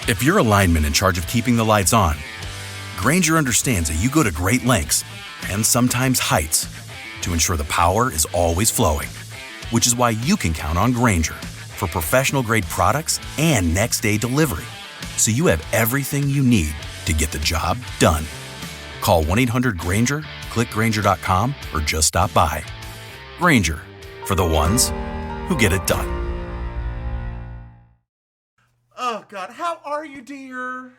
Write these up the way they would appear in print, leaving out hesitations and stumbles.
If you're a lineman in charge of keeping the lights on, Granger understands that you go to great lengths and sometimes heights to ensure the power is always flowing, which is why you can count on Granger for professional-grade products and next-day delivery, so you have everything you need to get the job done. Call 1-800-GRANGER, click Granger.com, or just stop by. Granger, for the ones who get it done. Oh God, how are you, dear?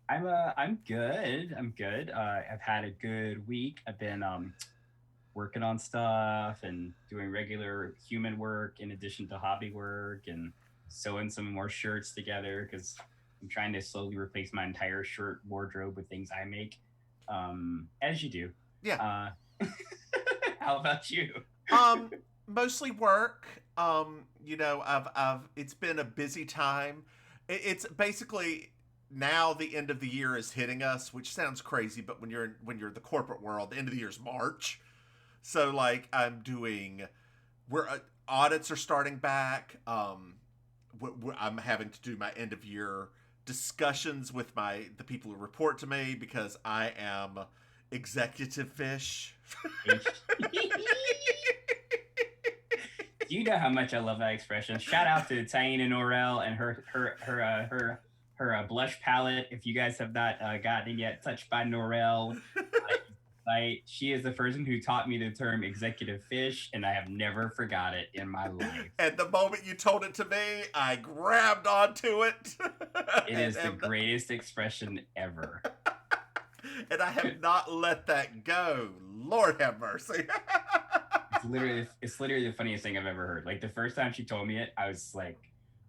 I'm good. I'm good. I've had a good week. I've been working on stuff and doing regular human work in addition to hobby work and sewing some more shirts together because I'm trying to slowly replace my entire shirt wardrobe with things I make. As you do. Yeah. How about you? Mostly work. I've it's been a busy time. It's basically now the end of the year is hitting us, which sounds crazy, but when you're in the corporate world, the end of the year is March. So like we're audits are starting back. I'm having to do my end of year discussions with the people who report to me because I am executive fish. You know how much I love that expression. Shout out to Taina Norell and her blush palette. If you guys have not gotten it yet, touched by Norell. She is the person who taught me the term executive fish, and I have never forgot it in my life. And the moment you told it to me, I grabbed onto it. It is the greatest expression ever. And I have not let that go. Lord have mercy. It's literally the funniest thing I've ever heard. Like the first time she told me it, I was like,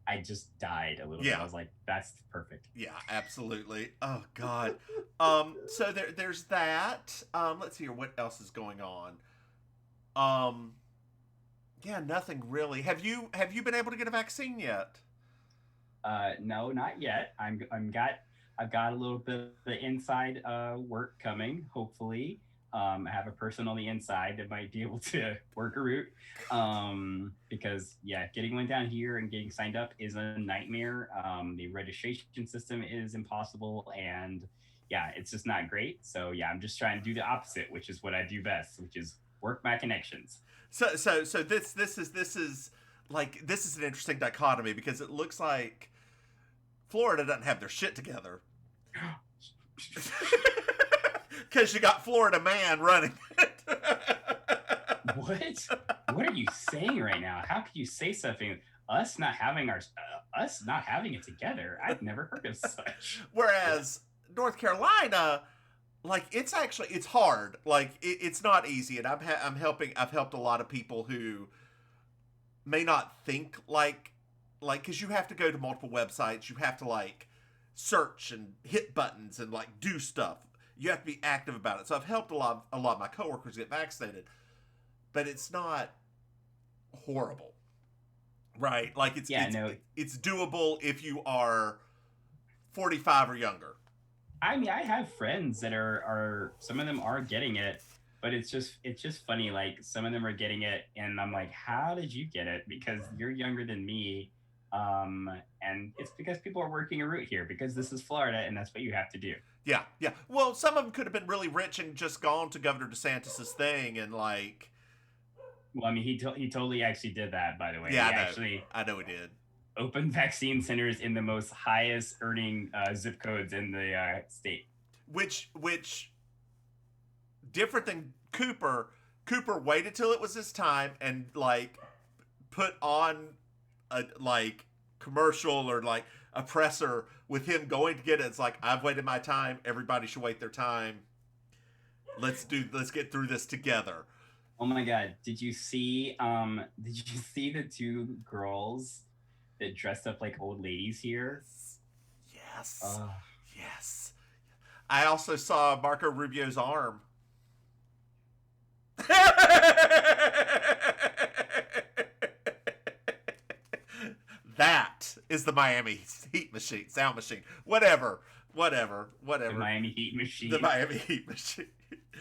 I just died a little bit. I was like, that's perfect. Yeah, absolutely. Oh God. So there's that. Let's see here. What else is going on? Yeah, nothing really. Have you been able to get a vaccine yet? No, not yet. I've got a little bit of the inside work coming, hopefully. I have a person on the inside that might be able to work a route. Because getting one down here and getting signed up is a nightmare. The registration system is impossible, and it's just not great. So I'm just trying to do the opposite, which is what I do best, which is work my connections. So this is an interesting dichotomy because it looks like Florida doesn't have their shit together. Because you got Florida man running it. What are you saying right now? How could you say something? Us not having it together. I've never heard of such. Whereas North Carolina, like it's hard. Like it's not easy, and I've helped a lot of people who may not think like because you have to go to multiple websites. You have to like search and hit buttons and like do stuff. You have to be active about it. So I've helped a lot of my coworkers get vaccinated, but it's not horrible, right? Like it's doable if you are 45 or younger. I mean, I have friends that are some of them are getting it, but it's just funny. Like some of them are getting it, and I'm like, how did you get it? Because you're younger than me. And it's because people are working a route here because this is Florida and that's what you have to do. Yeah. Well, some of them could have been really rich and just gone to Governor DeSantis's thing and like. Well, I mean, he totally actually did that, by the way. Yeah, I know he did. Open vaccine centers in the most highest earning zip codes in the state. Which different than Cooper. Cooper waited till it was his time and like put on a like commercial or like a presser with him going to get it. It's like, I've waited my time. Everybody should wait their time. Let's get through this together. Oh my God. Did you see the two girls that dressed up like old ladies here? Yes. Yes. I also saw Marco Rubio's arm. That is the Miami Heat machine, sound machine. Whatever. The Miami Heat machine. The Miami Heat machine.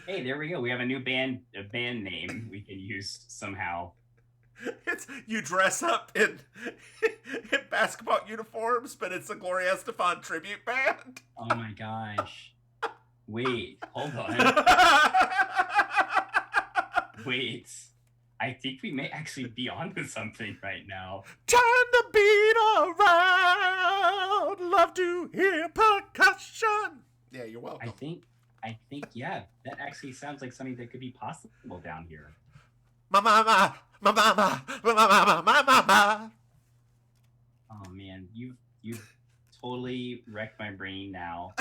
Hey, there we go. We have a new band name we can use somehow. It's you dress up in basketball uniforms, but it's a Gloria Estefan tribute band. Oh my gosh. Wait, hold on. Wait. I think we may actually be onto something right now. Turn the beat around. Love to hear percussion. Yeah, you're welcome. I think, yeah, that actually sounds like something that could be possible down here. My mama, my mama, my mama, my mama. Oh man, you've totally wrecked my brain now.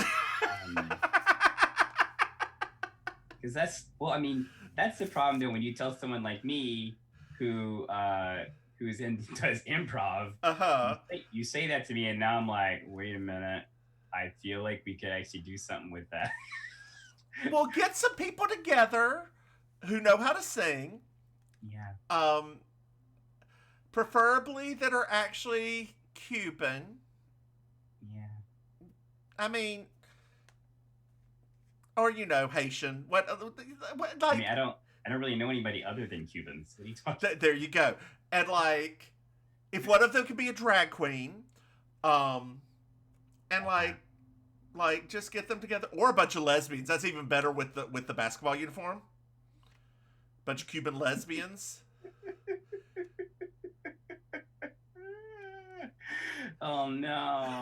Because that's the problem though when you tell someone like me who does improv. You say that to me, and now I'm like, wait a minute. I feel like we could actually do something with that. Well, get some people together who know how to sing. Yeah. Preferably that are actually Cuban. Yeah. I mean, or Haitian. What like? I mean, I don't really know anybody other than Cubans. What are you talking? There you go. And like, if one of them could be a drag queen, and like just get them together, or a bunch of lesbians. That's even better with the basketball uniform. Bunch of Cuban lesbians. Oh no.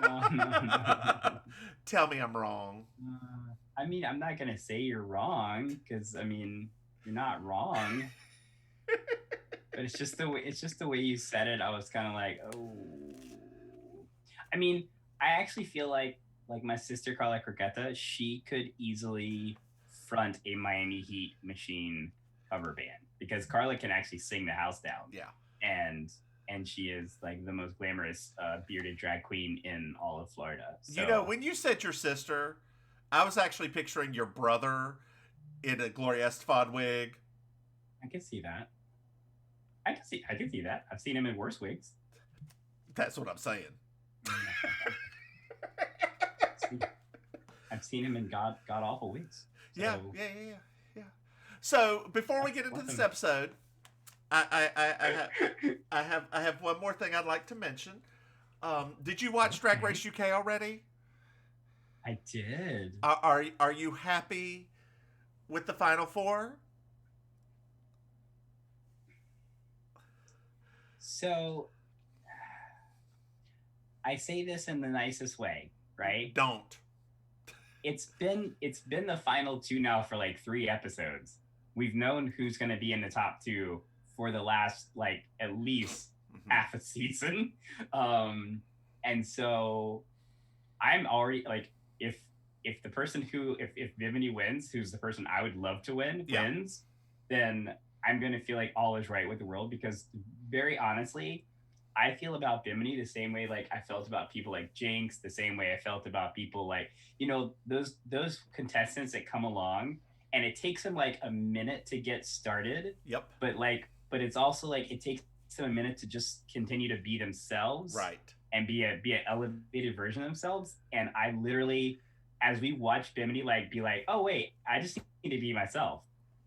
No. Tell me I'm wrong. I mean, I'm not gonna say you're wrong because I mean you're not wrong. But it's just the way you said it. I was kind of like, oh. I mean, I actually feel like my sister Carla Croqueta, she could easily front a Miami Heat Machine cover band because Carla can actually sing the house down. Yeah. And she is like the most glamorous bearded drag queen in all of Florida. So, when you said your sister, I was actually picturing your brother in a Gloria Estefan wig. I can see that. I can see that. I've seen him in worse wigs. That's what I'm saying. I've seen him in god awful wigs. So. Yeah. So before we get into this episode, I have one more thing I'd like to mention. Did you watch Drag Race UK already? I did. Are you happy with the final four? So I say this in the nicest way, right? Don't. It's been the final two now for like 3 episodes. We've known who's going to be in the top 2 for the last like at least half a season. And so I'm already like, if the person if Bimini wins, who's the person I would love to wins, then I'm going to feel like all is right with the world because very honestly, I feel about Bimini the same way like I felt about people like Jinx, the same way I felt about people like, those contestants that come along and it takes them like a minute to get started. Yep. But it's also like it takes them a minute to just continue to be themselves. Right. And be an elevated version of themselves. And I literally, as we watch Bimini be like, oh wait, I just need to be myself.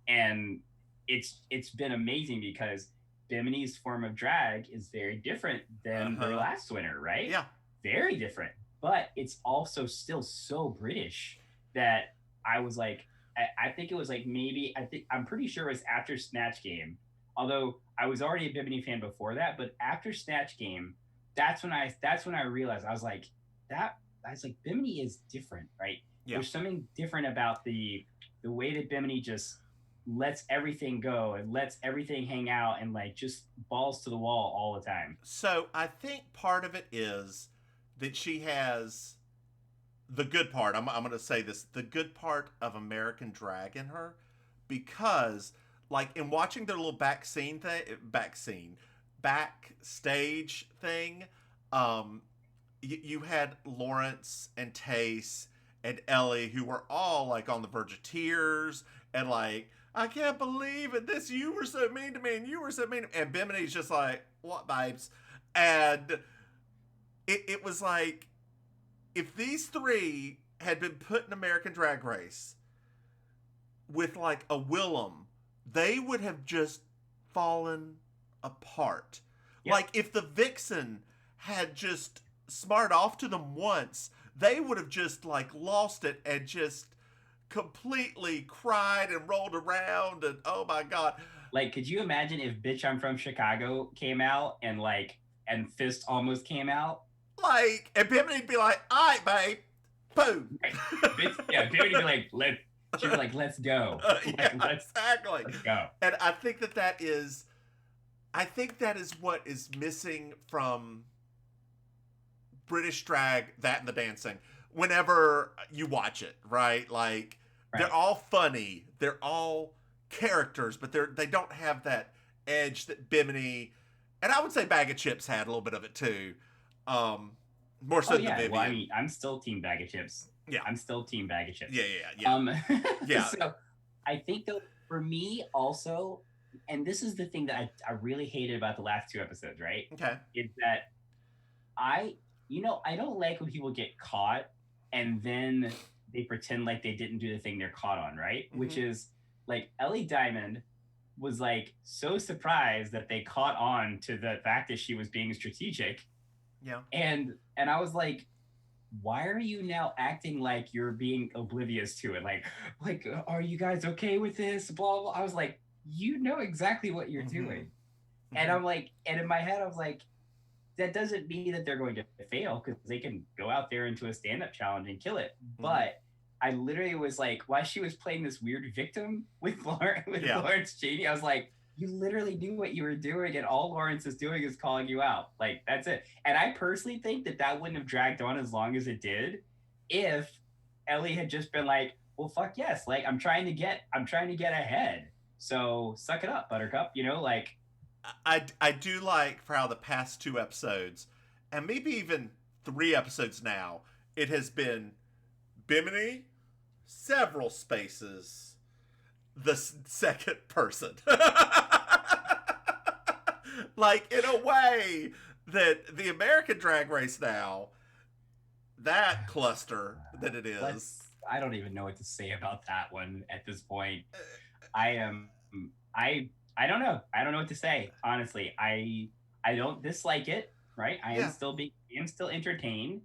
And it's been amazing because Bimini's form of drag is very different than their last winner, right? Yeah. Very different. But it's also still so British that I was like, I think it was like I'm pretty sure it was after Snatch Game. Although I was already a Bimini fan before that, but after Snatch Game, that's when I realized I was like, Bimini is different, right? Yeah. There's something different about the way that Bimini just lets everything go and lets everything hang out and like just balls to the wall all the time. So I think part of it is that she has the good part. I'm going to say this, the good part of American drag in her, because like in watching their little backstage thing, you had Lawrence and Tace and Ellie who were all like on the verge of tears and like, I can't believe it. You were so mean to me and you were so mean. And Bimini's just like, what, babes? And it was like, if these 3 had been put in American Drag Race with like a Willem, they would have just fallen apart. Yep. Like, if the Vixen had just smarted off to them once, they would have just, like, lost it and just completely cried and rolled around, and oh my God. Like, could you imagine if Bitch I'm From Chicago came out and Fist almost came out? Like, and Bimini'd be like, all right, babe, boom. Bimini would she'd be like, let's go. Exactly. Let's go. And I think that is what is missing from British drag, that and the dancing, whenever you watch it, right? Like, they're all funny, they're all characters, but they don't have that edge that Bimini, and I would say Bag of Chips had a little bit of it too. More so than Vivian. Well, I mean, I'm still team Bag of Chips. Yeah. I'm still team Bag of Chips. Yeah. Yeah. So I think, though, for me also, and this is the thing that I really hated about the last 2 episodes, right? Okay. Is that I don't like when people get caught and then they pretend like they didn't do the thing they're caught on, right? Mm-hmm. Which is, like, Ellie Diamond was, like, so surprised that they caught on to the fact that she was being strategic. Yeah. And I was like, why are you now acting like you're being oblivious to it? Like, are you guys okay with this? Blah, blah. I was like, you know exactly what you're doing. Mm-hmm. And I'm like, and in my head, I was like, that doesn't mean that they're going to fail, because they can go out there into a stand-up challenge and kill it. Mm-hmm. But I literally was like, while she was playing this weird victim with Lawrence Chaney, I was like, you literally knew what you were doing, and all Lawrence is doing is calling you out. Like, that's it. And I personally think that wouldn't have dragged on as long as it did if Ellie had just been like, well, fuck yes. Like, I'm trying to get ahead. So suck it up, Buttercup. You know, like, I do like for how the past 2 episodes, and maybe even 3 episodes now, it has been Bimini, several spaces, the second person. Like, in a way that the American Drag Race now, that cluster that it is. I don't even know what to say about that one at this point. I don't know. I don't know what to say. Honestly, I don't dislike it. Right. I am still entertained,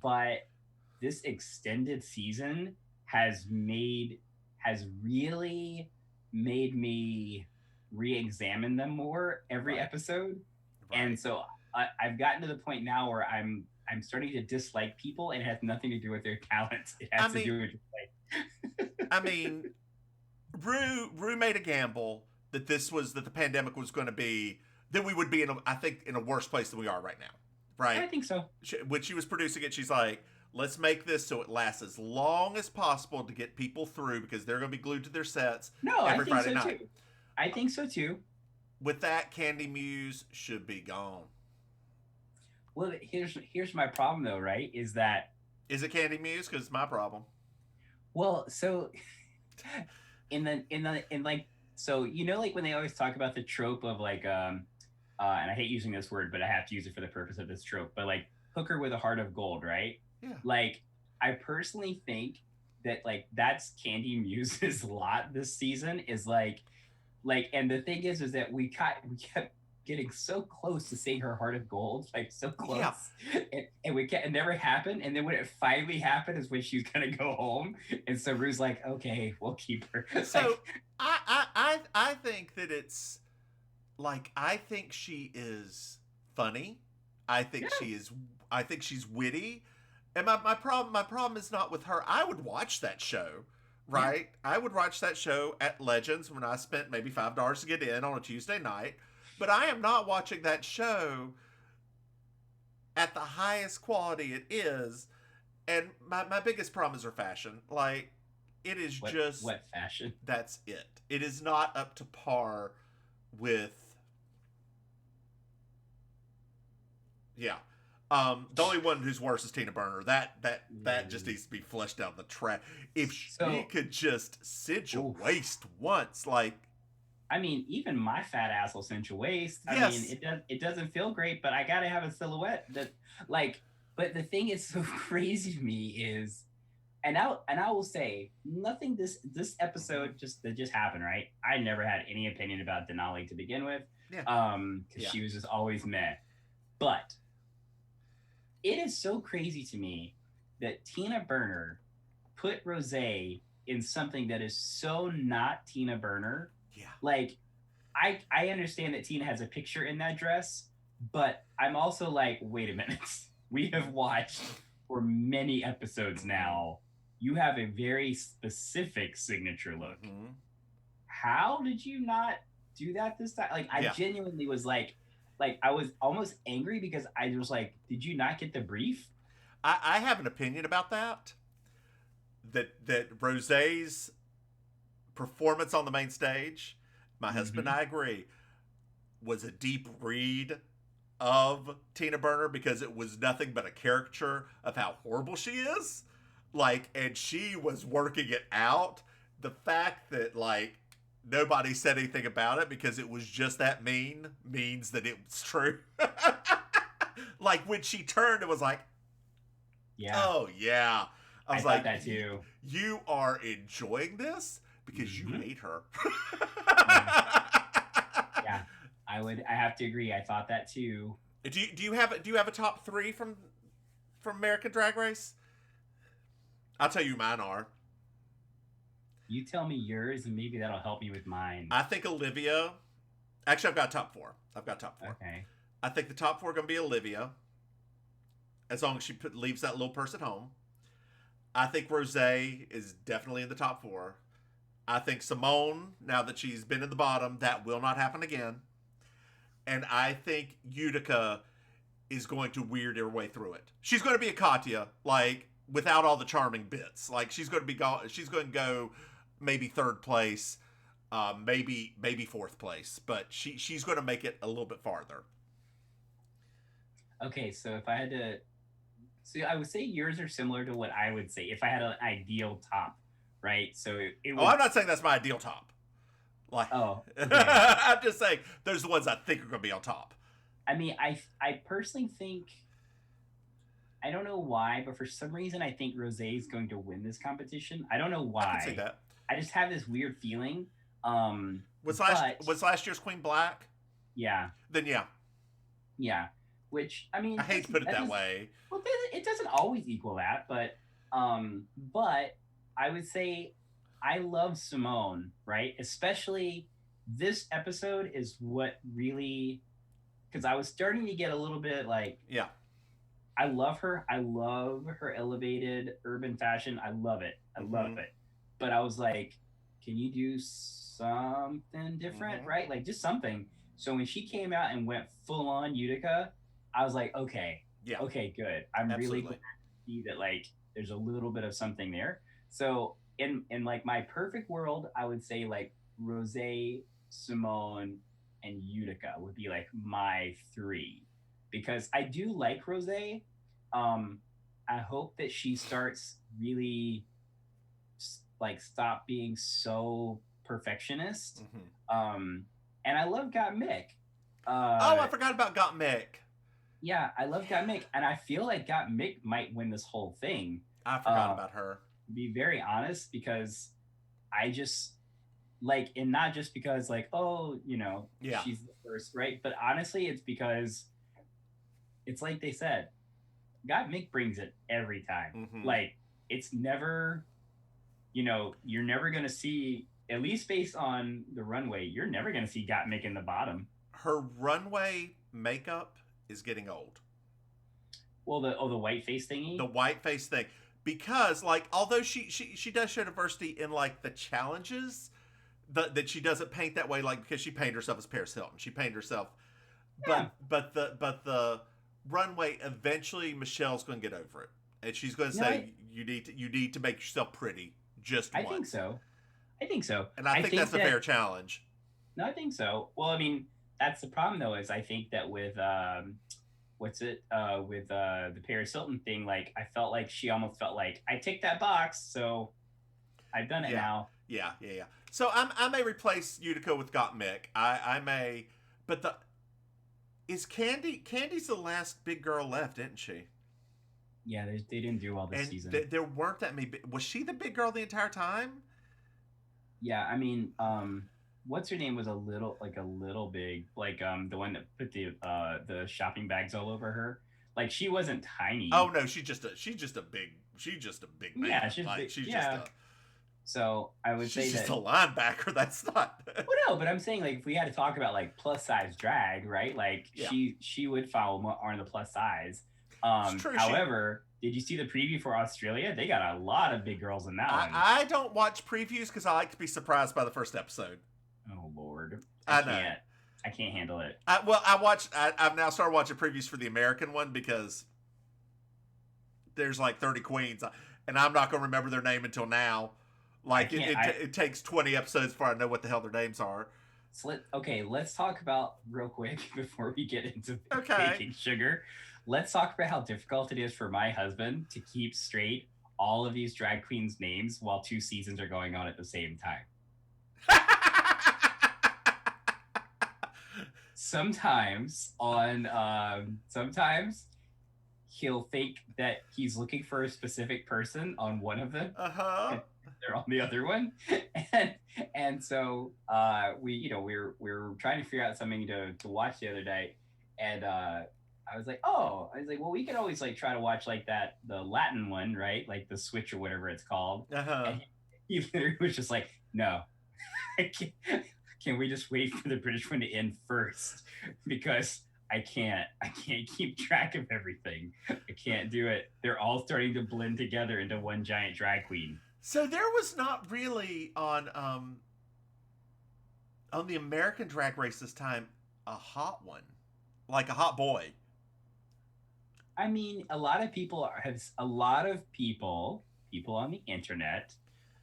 but this extended season has really made me re-examine them more every episode. Right. And so I've gotten to the point now where I'm starting to dislike people, and it has nothing to do with their talents. It has to do with I mean, Ru made a gamble that the pandemic was going to be, that we would be in a worse place than we are right now. Right? I think so. When she was producing it, she's like, let's make this so it lasts as long as possible to get people through, because they're going to be glued to their sets every Friday night. Too. I think so too. With that, Candy Muse should be gone. Well, here's my problem though, right? Is it Candy Muse? Because it's my problem. Well, so so, you know, like when they always talk about the trope of like and I hate using this word, but I have to use it for the purpose of this trope, but like hooker with a heart of gold, right? Yeah. Like, I personally think that, like, that's Candy Muse's lot this season, is like, and the thing is that we kept getting so close to seeing her heart of gold, like so close, and it never happened. And then when it finally happened is when she's gonna go home, and so Ru's like, okay, we'll keep her. So I think that it's like, I think she is funny. I think she's witty. And my problem is not with her. I would watch that show, right? Yeah. I would watch that show at Legends when I spent maybe $5 to get in on a Tuesday night. But I am not watching that show at the highest quality it is. And my biggest problem is her fashion. Like, it is what fashion? That's it. It is not up to par with. Yeah. The only one who's worse is Tina Burner. That just needs to be flushed down the trash. If she could just cinch a waist once, like. I mean, even my fat ass will cinch a waist. I mean, it doesn't feel great, but I gotta have a silhouette that, like. But the thing is so crazy to me is, and I will say, nothing this episode that just happened, right? I never had any opinion about Denali to begin with. Yeah. Because she was just always meh. But it is so crazy to me that Tina Burner put Rosé in something that is so not Tina Burner. Yeah. Like, I understand that Tina has a picture in that dress, but I'm also like, wait a minute. We have watched for many episodes now. You have a very specific signature look. Mm-hmm. How did you not do that this time? Like, I genuinely was like I was almost angry because I was like, did you not get the brief? I have an opinion about that. That Rosé's performance on the main stage, my husband and I agree, was a deep read of Tina Burner because it was nothing but a caricature of how horrible she is. Like, and she was working it out. The fact that, like, nobody said anything about it because it was just that mean means that it was true. Like, when she turned, it was like, oh, yeah. I was like, that too. You are enjoying this because you hate her. Yeah, I have to agree. I thought that too. Do you have a top 3 from American Drag Race? I'll tell you mine are. You tell me yours, and maybe that'll help me with mine. I think Olivia. Actually, I've got top 4. Okay. I think the top 4 are going to be Olivia, as long as she leaves that little purse at home. I think Rosé is definitely in the top 4. I think Simone, now that she's been in the bottom, that will not happen again. And I think Utica is going to weird her way through it. She's going to be a Katya, like, without all the charming bits. Like, she's going to go maybe 3rd place, maybe 4th place, but she's going to make it a little bit farther. Okay, so if I had to, so I would say yours are similar to what I would say if I had an ideal top, right? So it would... I'm not saying that's my ideal top. Like, okay. I'm just saying those are the ones I think are going to be on top. I mean, I personally think, I don't know why, but for some reason I think Rosé is going to win this competition. I don't know why. I can see that. I just have this weird feeling. Was last year's Queen Black? Yeah. Then yeah. Yeah. Which, I mean, I hate to put it that way. Well, it doesn't always equal that, but I would say I love Simone, right? Especially this episode is what really, because I was starting to get a little bit like, yeah, I love her. I love her elevated urban fashion. I love it. I love it. But I was like, can you do something different, right? Like, just something. So when she came out and went full on Utica, I was like, okay, okay, good. I'm really glad to see that, like, there's a little bit of something there. So in like my perfect world, I would say like Rosé, Simone, and Utica would be like my 3, because I do like Rosé. I hope that she starts really like stop being so perfectionist. And I love Gottmik. I forgot about Gottmik. Yeah, I love Gottmik, and I feel like Gottmik might win this whole thing. I forgot about her. To be very honest, because I just like, and not just because like, oh, you know, she's the first, right? But honestly, it's because it's like they said, Gottmik brings it every time. Like, it's never, you know, you're never gonna see, at least based on the runway, you're never gonna see Gottmik in the bottom. Her runway makeup is getting old. Well, the white face thingy? The white face thing. Because, like, although she does show diversity in, like, the challenges, that she doesn't paint that way, like, because she painted herself as Paris Hilton. She painted herself. But the runway, eventually Michelle's going to get over it. And she's going to say, you need to make yourself pretty just once. I think so. And I think that's a fair challenge. No, I think so. Well, I mean, that's the problem, though, is I think that with with the Paris Hilton thing, like, I felt like she almost felt like, I ticked that box, so I've done it now. Yeah. So I may replace Utica with Gottmik. I may, but is Candy's the last big girl left, isn't she? Yeah, they didn't do all this season. There weren't that many. Was she the big girl the entire time? Yeah, I mean, what's her name was a little big, like the one that put the shopping bags all over her. Like she wasn't Oh tiny. no, she's just a big man. Yeah, she's Like big. Yeah. So I would say she's just that. a linebacker. That's not. Well, no, but I'm saying like if we had to talk about like plus size drag, right? Like Yeah, she would fall more on the plus size. it's true. However, did you see the preview for Australia? They got a lot of big girls in that one. I don't watch previews because I like to be surprised by the first episode. Oh Lord, I know. I can't handle it. I've now started watching previews for the American one because there's like 30 queens, and I'm not going to remember their name until now. Like it takes 20 episodes before I know what the hell their names are. So let's talk about real quick before we get into Okay. baking sugar. Let's talk about how difficult it is for my husband to keep straight all of these drag queens' names while 2 seasons are going on at the same time. Sometimes he'll think that he's looking for a specific person on one of them. They're on the other one, and so we're trying to figure out something to watch the other day, and I was like, well, we could always like try to watch like the Latin one, right? Like the Switch or whatever it's called. And he literally was just like, no, can we just wait for the British one to end first? Because I can't keep track of everything. I can't do it. They're all starting to blend together into one giant drag queen. So there was not really on the American Drag Race this time a hot one, like a hot boy. I mean, a lot of people on the internet,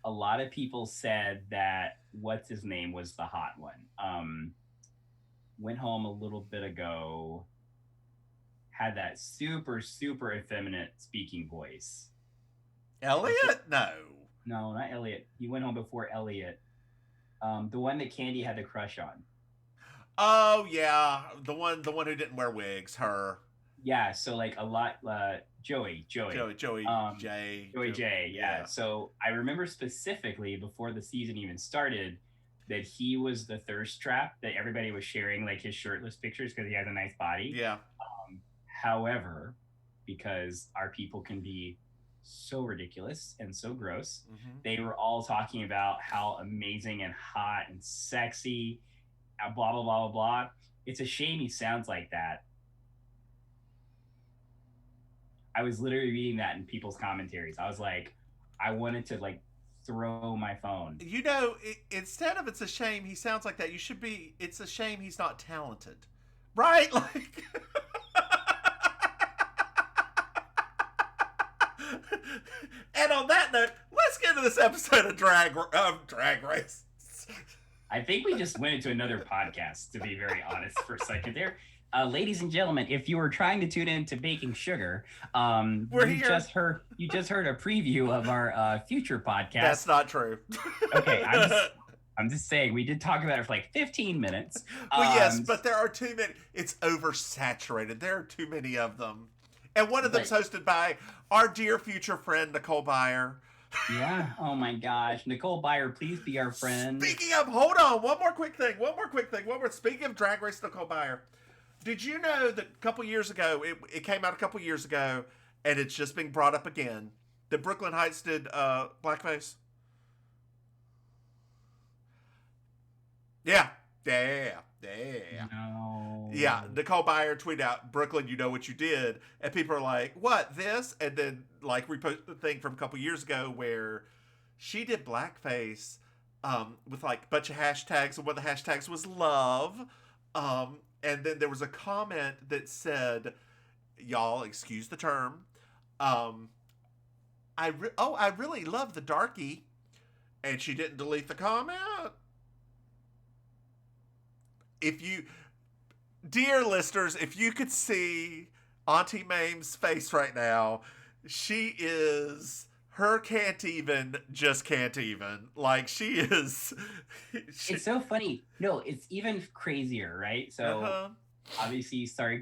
a lot of people said that what's his name was the hot one. Went home a little bit ago, had that super, super effeminate speaking voice. Elliot? No, not Elliot. He went home before Elliot. The one that Candy had the crush on. Oh yeah, the one who didn't wear wigs. Her. Yeah, so like a lot. Joey J. Yeah. So I remember specifically before the season even started that he was the thirst trap that everybody was sharing like his shirtless pictures because he has a nice body. Yeah. However, because our people can be so ridiculous and so gross, they were all talking about how amazing and hot and sexy, blah, blah, blah, blah, blah. It's a shame he sounds like that. I was literally reading that in people's commentaries. I was like, I wanted to like throw my phone. You know, instead of it's a shame he sounds like that, it's a shame he's not talented. Right? Like... And on that note, let's get into this episode of Drag Race. I think we just went into another podcast, to be very honest, for a second there. Ladies and gentlemen, if you were trying to tune in to Baking Sugar, you just heard a preview of our future podcast. That's not true. Okay, I'm just saying we did talk about it for like 15 minutes. Well, yes, but there are too many. It's oversaturated. There are too many of them. And one of them's hosted by our dear future friend, Nicole Byer. Yeah. Oh my gosh. Nicole Byer, please be our friend. Speaking of, hold on. One more quick thing. Speaking of Drag Race, Nicole Byer. Did you know that a couple years ago, it came out a couple years ago, and it's just being brought up again, that Brooklyn Heights did blackface? Yeah. No. Yeah, Nicole Byer tweeted out, Brooklyn, you know what you did. And people are like, what, this? And then, like, repost the thing from a couple years ago where she did blackface with, like, a bunch of hashtags, and one of the hashtags was love. And then there was a comment that said, y'all, excuse the term, I really love the darky. And she didn't delete the comment. Dear listeners, if you could see Auntie Maim's face right now, her can't even. Like, she is. It's so funny. No, it's even crazier, right? So, obviously, sorry,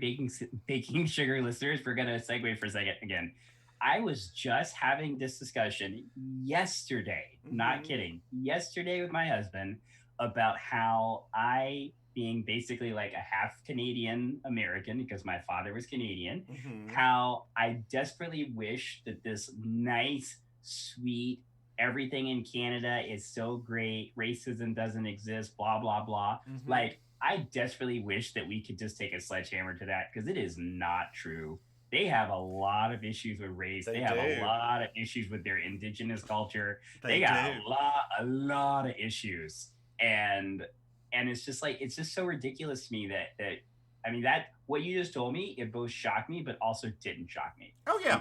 baking sugar listeners, we're going to segue for a second again. I was just having this discussion yesterday, not kidding, yesterday with my husband about how I, being basically like a half Canadian American because my father was Canadian, how I desperately wish that this nice, sweet, everything in Canada is so great, racism doesn't exist, blah, blah, blah. Like, I desperately wish that we could just take a sledgehammer to that because it is not true. They have a lot of issues with race. They have a lot of issues with their indigenous culture. They got a lot of issues. And it's just like, it's just so ridiculous to me that I mean, that what you just told me, it both shocked me, but also didn't shock me. Oh yeah.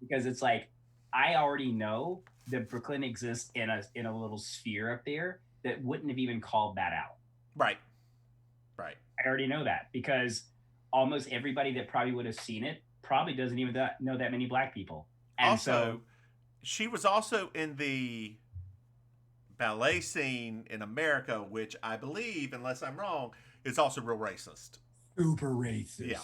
Because it's like, I already know that Brooklyn exists in a little sphere up there that wouldn't have even called that out. Right. I already know that because almost everybody that probably would have seen it probably doesn't even know that many black people. And also, she was also in the ballet scene in America, which I believe, unless I'm wrong, is also real racist. Super racist. Yeah.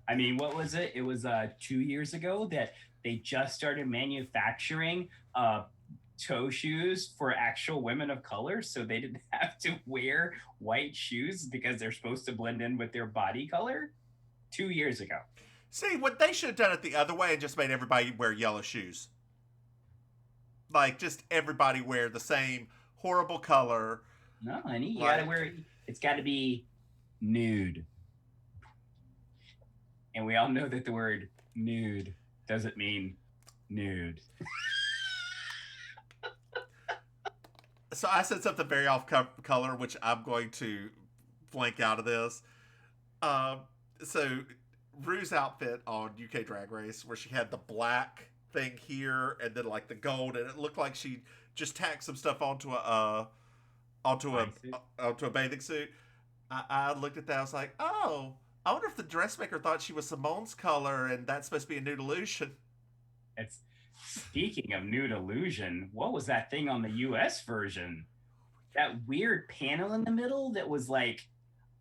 I mean, what was it? It was 2 years ago that they just started manufacturing toe shoes for actual women of color, so they didn't have to wear white shoes because they're supposed to blend in with their body color. 2 years ago. See, what they should have done it the other way and just made everybody wear yellow shoes. Like, just everybody wear the same horrible color. No, honey, you gotta wear, it's gotta be nude. And we all know that the word nude doesn't mean nude. So I said something very off color, which I'm going to blank out of this. So Ru's outfit on UK Drag Race, where she had the black thing here and then like the gold, and it looked like she just tacked some stuff onto a bathing suit. I looked at that. I was like, oh, I wonder if the dressmaker thought she was Simone's color, and that's supposed to be a nude illusion. It's speaking of nude illusion. What was that thing on the US version? That weird panel in the middle that was like,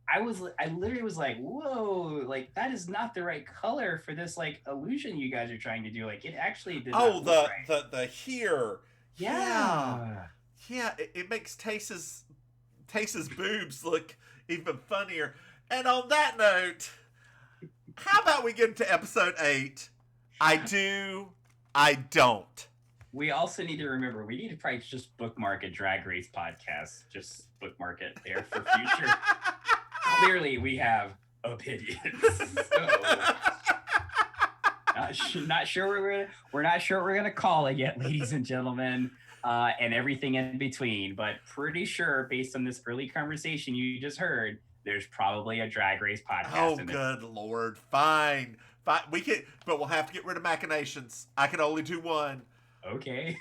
I literally was like, whoa, like that is not the right color for this like illusion you guys are trying to do. Like it actually did not look right. the here. Yeah. It makes Tace's boobs look even funnier. And on that note, how about we get into episode 8? I do, I don't. We also need to remember, we need to probably just bookmark a Drag Race podcast. Just bookmark it there for future. Clearly, we have opinions. So, not sure we're not sure what we're gonna call it yet, ladies and gentlemen, and everything in between. But pretty sure, based on this early conversation you just heard, there's probably a Drag Race podcast. Oh, good Lord! Fine. We can, but we'll have to get rid of machinations. I can only do one. Okay.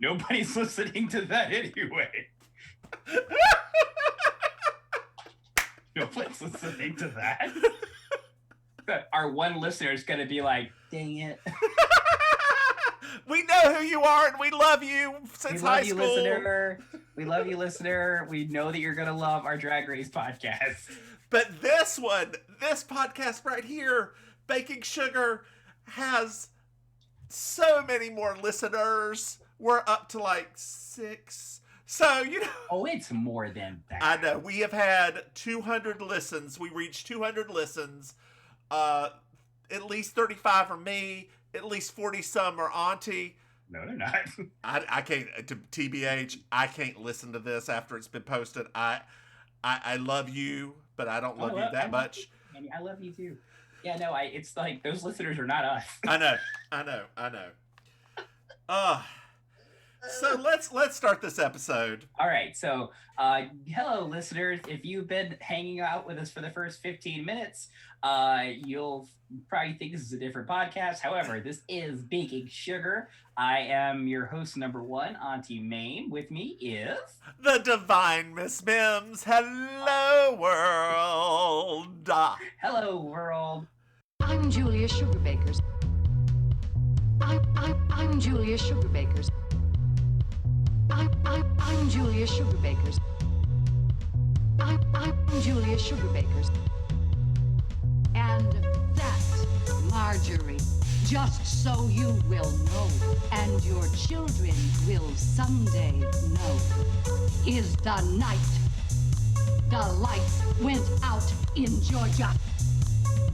Nobody's listening to that anyway. Nobody's listening to that. Our one listener is going to be like, dang it. We know who you are and we love you since high school. We love you, listener. We know that you're going to love our Drag Race podcast. But this podcast right here, Baking Sugar, has so many more listeners. We're up to like 6. So, you know. Oh, it's more than that. I know. We have had 200 listens. We reached 200 listens. At least 35 are me. At least 40 some are Auntie. No, they're not. I can't, TBH, I can't listen to this after it's been posted. I love you, but I don't love you that much. I love you too. Yeah, no, it's like those listeners are not us. I know. So let's start this episode. All right. So, hello, listeners. If you've been hanging out with us for the first 15 minutes, you'll probably think this is a different podcast. However, this is Baking Sugar. I am your host number 1, Auntie Maim. With me is the divine Miss Mims. Hello, world. Hello, world. I'm Julia Sugarbakers. I'm Julia Sugarbakers. I'm Julia Sugarbakers. I'm Julia Sugarbakers. And that's Marjorie. Just so you will know, and your children will someday know, is the night the lights went out in Georgia.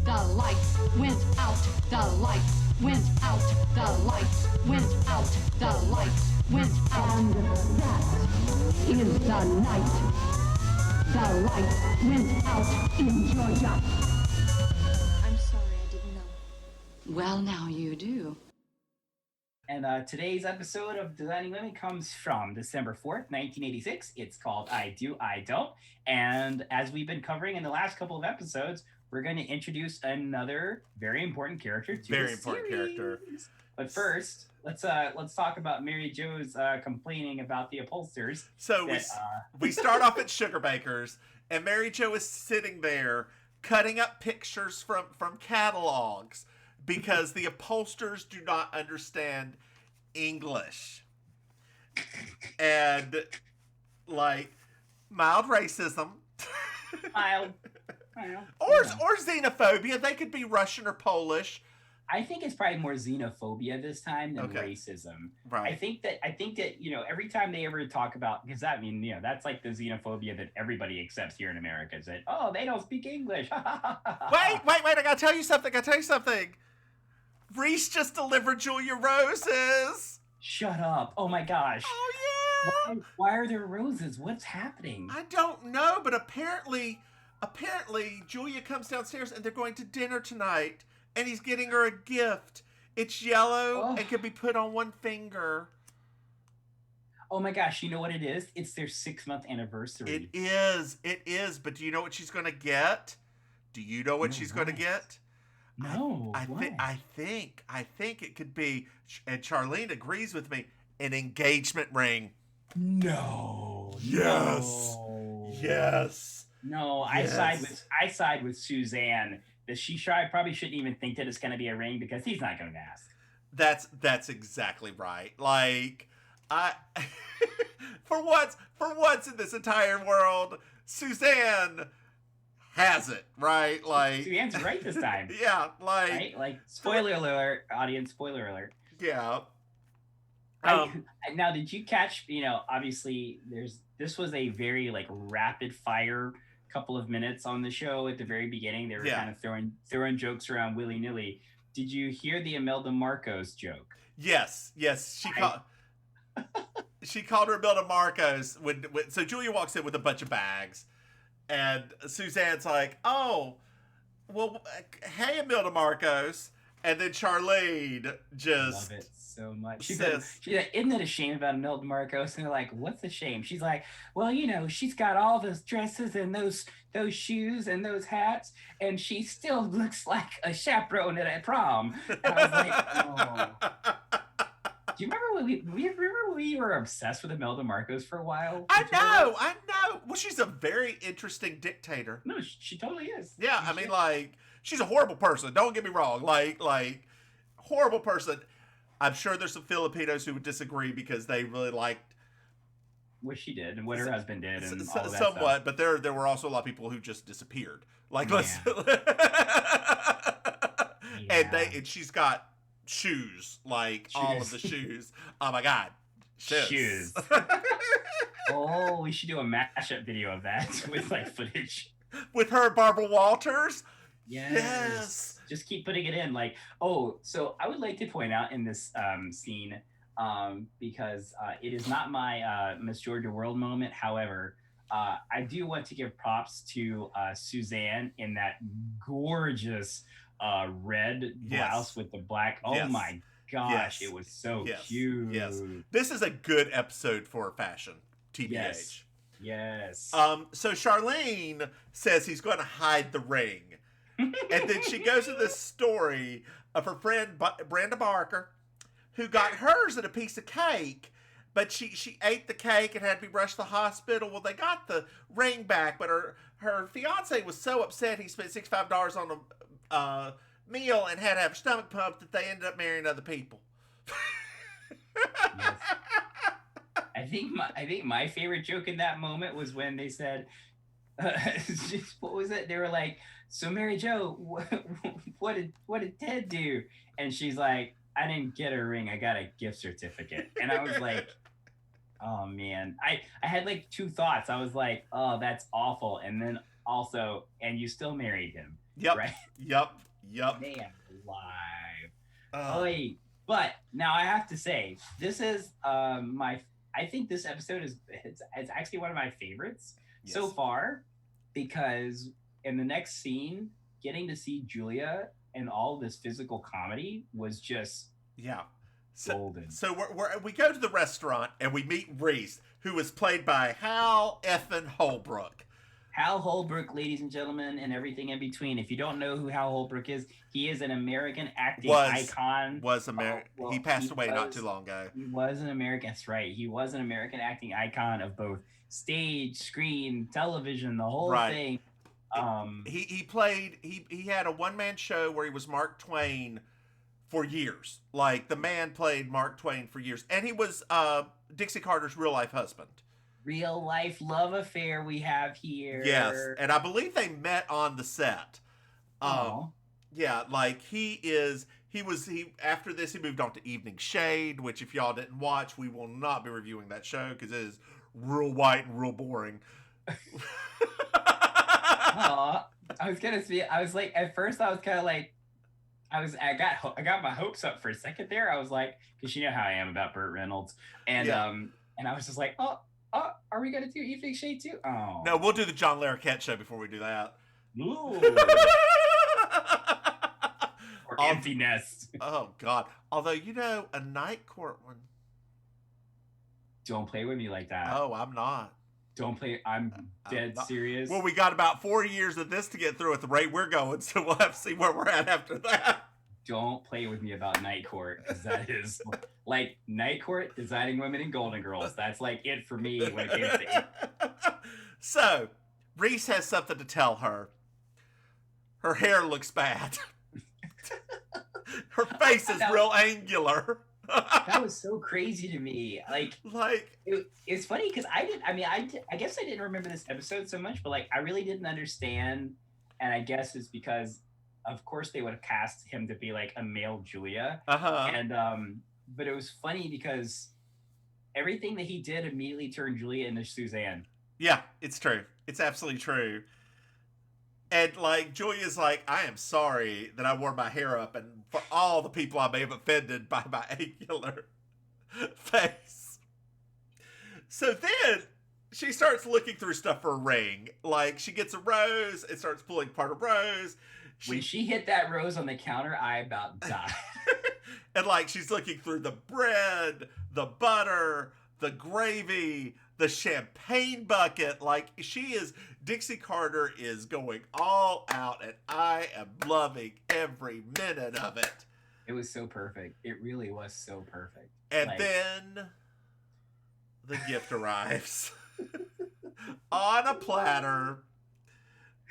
The lights went out, the lights went out, the lights went out, the lights went out. And that is the night the lights went out in Georgia. I'm sorry, I didn't know. Well, now you do. And today's episode of Designing Women comes from December 4th, 1986. It's called I Do, I Don't. And as we've been covering in the last couple of episodes, we're going to introduce another very important character to the series. But first, let's talk about Mary Jo's complaining about the upholsters. So we start off at Sugar Baker's, and Mary Jo is sitting there cutting up pictures from catalogs because the upholsters do not understand English. And, like, mild racism. Mild. Or xenophobia. They could be Russian or Polish. I think it's probably more xenophobia this time than racism. Right. I think that every time they ever talk about, because that's like the xenophobia that everybody accepts here in America, is that they don't speak English. Wait! I gotta tell you something. Reese just delivered Julia roses. Shut up! Oh my gosh! Oh yeah! Why are there roses? What's happening? I don't know, but apparently Julia comes downstairs and they're going to dinner tonight, and he's getting her a gift. It's yellow and can be put on one finger. Oh my gosh! You know what it is? It's their 6-month anniversary. It is. But do you know what she's going to get? Do you know what she's going to get? No. I think it could be, and Charlene agrees with me, an engagement ring. No. Yes. No. Yes. No, Yes. I side with Suzanne. That she probably shouldn't even think that it's going to be a ring because he's not going to ask. That's exactly right. Like, for once in this entire world, Suzanne has it, right? Like, Suzanne's right this time. Yeah, like, right? Like, spoiler alert, audience, spoiler alert. Yeah. Now, did you catch? Obviously, this was a very rapid fire couple of minutes on the show at the very beginning. They were kind of throwing jokes around willy nilly. Did you hear the Imelda Marcos joke? Yes. She called her Imelda Marcos so Julia walks in with a bunch of bags, and Suzanne's like, "Oh, well, hey, Imelda Marcos," and then Charlene just love it so much. She's like, "Isn't it a shame about Imelda Marcos?" And they're like, "What's the shame?" She's like, "Well, she's got all those dresses and those shoes and those hats, and she still looks like a chaperone at a prom." And I was like, "Oh." Do you remember when we were obsessed with Imelda Marcos for a while? I know. Well, she's a very interesting dictator. No, she totally is. Yeah, I mean, like, she's a horrible person. Don't get me wrong. Like, horrible person. I'm sure there's some Filipinos who would disagree because they really liked what she did and what her husband did and all that somewhat, stuff. But there were also a lot of people who just disappeared. Like, and she's got shoes, all of the shoes. Oh my God, shoes. Oh, we should do a mashup video of that with footage with her, Barbara Walters. Yes. Just keep putting it in. So I would like to point out in this scene, because it is not my Miss Georgia World moment. However, I do want to give props to Suzanne in that gorgeous red blouse with the black. Oh my gosh, it was so cute. Yes. This is a good episode for fashion, TBH. Yes. So Charlene says he's going to hide the ring. And then she goes to this story of her friend Brenda Barker, who got hers in a piece of cake, but she ate the cake and had to be rushed to the hospital. Well, they got the ring back, but her fiance was so upset he spent $65 on a meal and had to have her stomach pumped that they ended up marrying other people. Yes. I think my favorite joke in that moment was when they said, what was it? They were like, so Mary Jo, what did Ted do? And she's like, I didn't get a ring. I got a gift certificate. And I was like, oh man, I had like two thoughts. I was like, oh, that's awful. And then also, and you still married him. Yep. Right? Yep. Man, alive. Oh. Oy. But now I have to say, this is I think this episode it's actually one of my favorites so far, because in the next scene, getting to see Julia and all this physical comedy was just golden. So we go to the restaurant and we meet Reese, who was played by Hal effing Holbrook. Hal Holbrook, ladies and gentlemen, and everything in between. If you don't know who Hal Holbrook is, he is an American acting icon. He passed away not too long ago. He was an American. That's right. He was an American acting icon of both stage, screen, television, the whole thing. He had a one-man show where he was Mark Twain for years. Like, the man played Mark Twain for years, and he was Dixie Carter's real life husband. Real life love affair we have here. Yes, and I believe they met on the set. Yeah, like he after this he moved on to Evening Shade, which if y'all didn't watch, we will not be reviewing that show because it is real white and real boring. I was like, at first I was kind of like, I got my hopes up for a second there. I was like, because you know how I am about Burt Reynolds, and and I was just like, oh, are we gonna do Evening Shade too? Oh no, we'll do the John Larroquette show before we do that. Ooh. Or Empty Nest. Oh God! Although a Night Court one. Don't play with me like that. Oh, I'm not. Don't play. I'm dead serious. Well, we got about 4 years of this to get through at the rate we're going, so we'll have to see where we're at after that. Don't play with me about Night Court, because that is like Night Court, Designing Women and Golden Girls. That's like it for me when it comes to it. So, Reese has something to tell her. Her hair looks bad. Her face is real angular. That was so crazy to me. It's funny because I guess I didn't remember this episode so much, but like I really didn't understand, and I guess it's because of course they would have cast him to be like a male Julia, and but it was funny because everything that he did immediately turned Julia into Suzanne. Yeah, it's true. It's absolutely true. And, like, Julia's like, I am sorry that I wore my hair up and for all the people I may have offended by my angular face. So then she starts looking through stuff for a ring. Like, she gets a rose and starts pulling apart a rose. When she hit that rose on the counter, I about died. And, like, she's looking through the bread, the butter, the gravy, the champagne bucket. Like, Dixie Carter is going all out, and I am loving every minute of it. It was so perfect. It really was so perfect. And then the gift arrives on a platter,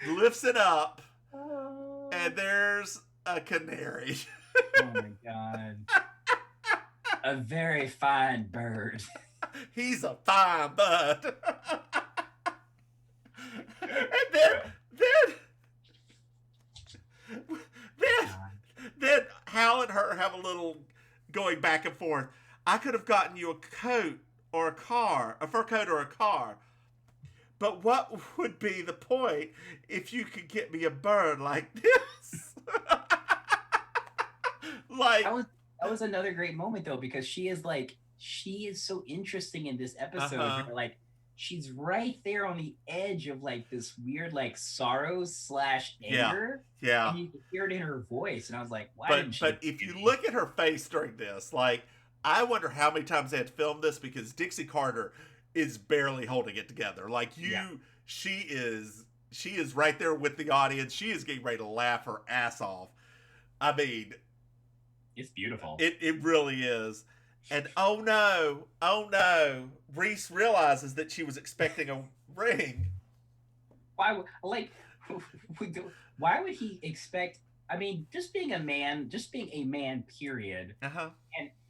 lifts it up, and there's a canary. Oh my God. A very fine bird. He's a fine bud. And then Hal and her have a little going back and forth. I could have gotten you a coat or a fur coat or a car. But what would be the point if you could get me a bird like this? Like that was another great moment though, because she is so interesting in this episode. Like she's right there on the edge of like this weird like sorrow / anger. Yeah. And you can hear it in her voice. And I was like, why didn't she? But if you look at her face during this, like I wonder how many times they had to film this, because Dixie Carter is barely holding it together. Like she is right there with the audience. She is getting ready to laugh her ass off. I mean, it's beautiful. It really is. And oh no, Reese realizes that she was expecting a ring. Why would he expect? I mean, just being a man, period. And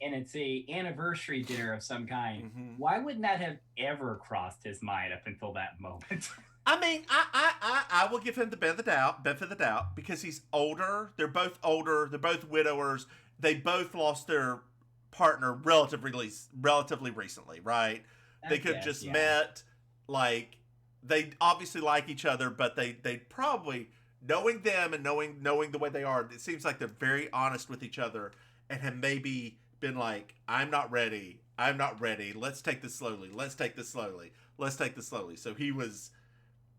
it's a anniversary dinner of some kind. Mm-hmm. Why wouldn't that have ever crossed his mind up until that moment? I mean, I will give him the benefit of the doubt, because he's older. They're both older. They're both widowers. They both lost their partner relatively recently, right? They could have just met, like, they obviously like each other, but they probably, knowing them and knowing the way they are, it seems like they're very honest with each other and have maybe been like, I'm not ready. Let's take this slowly. So he was,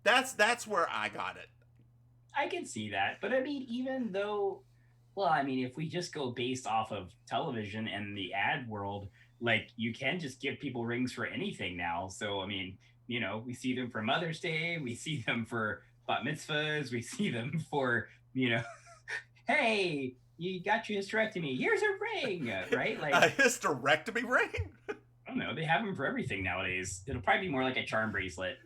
that's where I got it. I can see that. But I mean, even though, well, I mean, if we just go based off of television and the ad world, like, you can just give people rings for anything now. So, I mean, you know, we see them for Mother's Day, we see them for bat mitzvahs, we see them for, you know, hey, you got your hysterectomy, here's a ring, right? Like, a hysterectomy ring? I don't know, they have them for everything nowadays. It'll probably be more like a charm bracelet.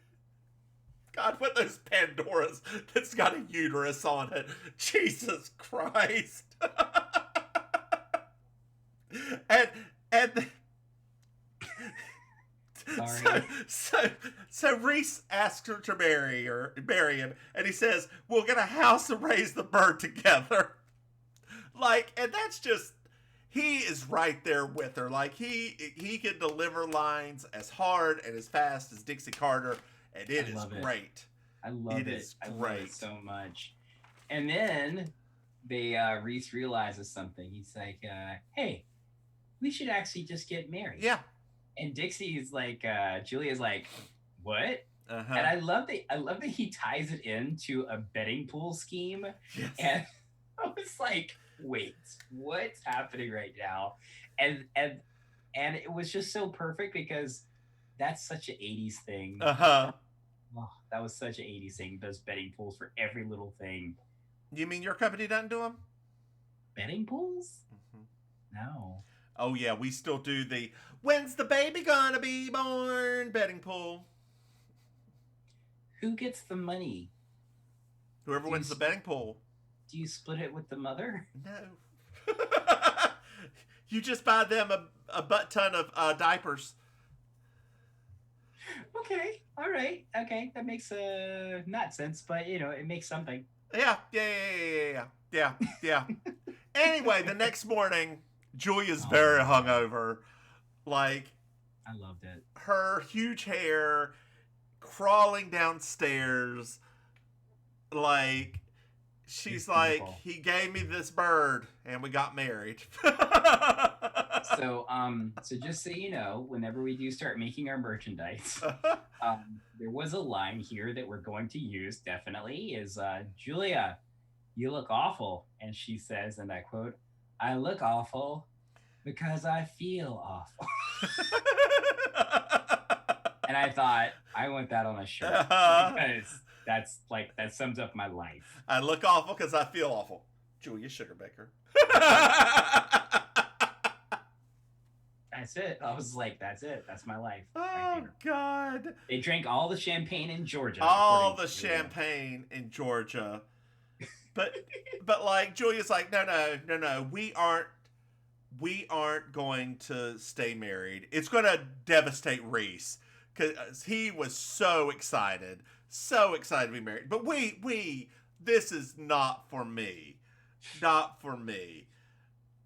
God, what those Pandoras that's got a uterus on it. Jesus Christ. and Sorry. So Reese asks her to marry him, and he says, we'll get a house and raise the bird together. Like, and that's just, he is right there with her. Like, he can deliver lines as hard and as fast as Dixie Carter, and it is great. I love it. I love it so much. And then Reese realizes something. He's like, hey, we should actually just get married. Yeah. And Dixie's like, Julia's like, what? Uh-huh. And I love that he ties it into a betting pool scheme. Yes. And I was like, wait, what's happening right now? And it was just so perfect, because that's such an 80s thing. Uh-huh. Oh, that was such an 80s thing. Does betting pools for every little thing. You mean your company doesn't do them? Betting pools? Mm-hmm. No. Oh, yeah, we still do the when's the baby gonna be born betting pool. Who gets the money? Whoever wins the betting pool. Do you split it with the mother? No. You just buy them a butt ton of diapers. Okay, all right, okay, that makes not sense, but you know, it makes something. Yeah. Anyway, the next morning, Julia's very hungover. Like, I loved it. Her huge hair, crawling downstairs. Like, she's like, he gave me this bird, and we got married. So just so you know, whenever we do start making our merchandise, there was a line here that we're going to use, definitely, is, Julia, you look awful. And she says, and I quote, I look awful because I feel awful. And I thought, I want that on a shirt, because that sums up my life. I look awful because I feel awful. Julia Sugarbaker. That's it. I was like, that's it. That's my life. Oh, right there. God. They drank all the champagne in Georgia. All the champagne in Georgia. But like, Julia's like, no. We aren't going to stay married. It's going to devastate Reese, because he was so excited to be married. But this is not for me. Not for me.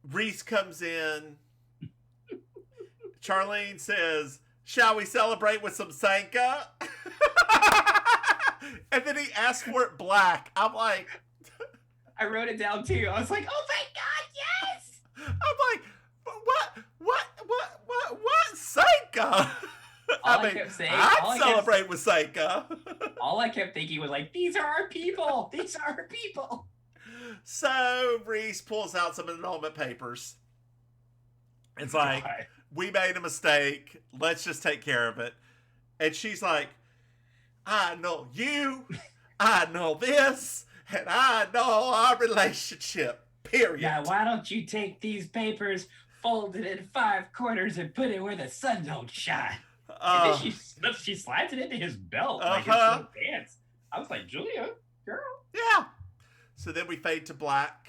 Reese comes in. Charlene says, shall we celebrate with some Sanka? And then he asked for it black. I'm like... I wrote it down too. I was like, oh my God, yes! I'm like, what Sanka? I kept saying, I'd celebrate with Sanka. All I kept thinking was like, these are our people. These are our people. So Reese pulls out some annulment papers. It's like... God. We made a mistake. Let's just take care of it. And she's like, I know you, I know this, and I know our relationship, period. Yeah, why don't you take these papers, fold it in 5 quarters, and put it where the sun don't shine? And then she slides it into his belt, like his little pants. I was like, Julia, girl. Yeah. So then we fade to black.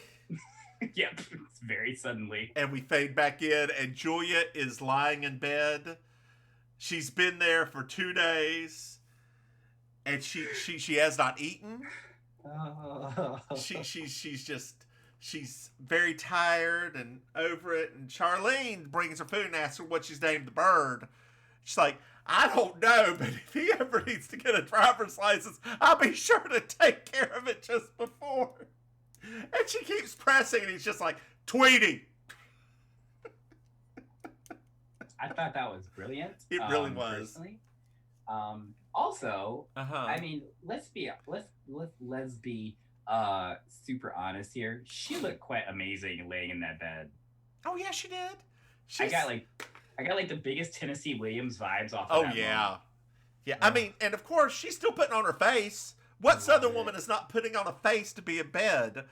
Yep, it's very suddenly. And we fade back in, and Julia is lying in bed. She's been there for 2 days. and she has not eaten. Oh. She's very tired and over it. And Charlene brings her food and asks her what she's named the bird. She's like, I don't know, but if he ever needs to get a driver's license, I'll be sure to take care of it just before. And she keeps pressing, and he's just like, Tweety. I thought that was brilliant. It really was. Personally. Also, Uh-huh. I mean, let's be super honest here. She looked quite amazing laying in that bed. Oh yeah, she did. I got like the biggest Tennessee Williams vibes off. Oh of that yeah, moment. yeah. I mean, and of course, she's still putting on her face. What Southern woman is not putting on a face to be in bed,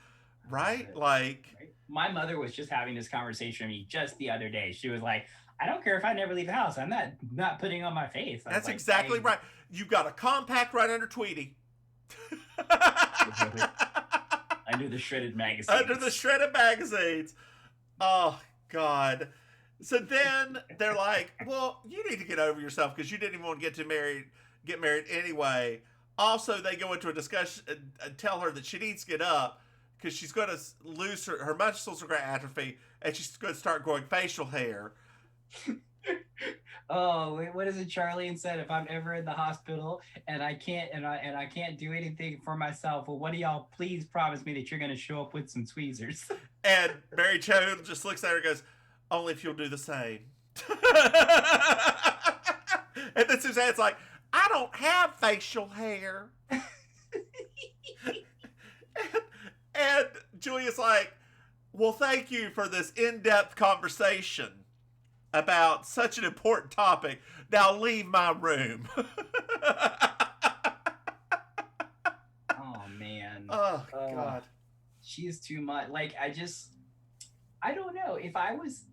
right? Like, my mother was just having this conversation with me just the other day. She was like, I don't care if I never leave the house. I'm not putting on my face. That's like, exactly right. You've got a compact right under Tweety. Under the shredded magazines. Under the shredded magazines. Oh, God. So then they're like, well, you need to get over yourself because you didn't even want to get married anyway. Also, they go into a discussion and tell her that she needs to get up because she's going to lose her muscles are going to atrophy and she's going to start growing facial hair. Oh, wait, what is it Charlene said? If I'm ever in the hospital and I can't do anything for myself, well, what do y'all please promise me that you're going to show up with some tweezers? And Mary Jo just looks at her and goes, only if you'll do the same. And then Suzanne's like, I don't have facial hair. and Julia's like, well, thank you for this in-depth conversation about such an important topic. Now leave my room. Oh, man. Oh, God. She is too much. Like, I don't know. If I was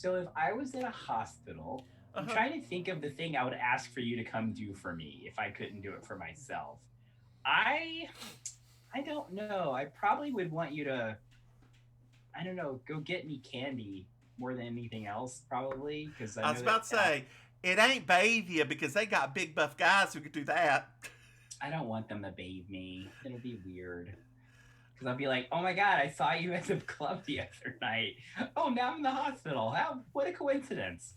in a hospital, I'm trying to think of the thing I would ask for you to come do for me if I couldn't do it for myself. I don't know. I probably would want you to, I don't know, go get me candy more than anything else, probably. Because I was about to say, it ain't bathe you because they got big buff guys who could do that. I don't want them to bathe me. It'll be weird. Because I'll be like, oh my God, I saw you at the club the other night. Oh, now I'm in the hospital. What a coincidence.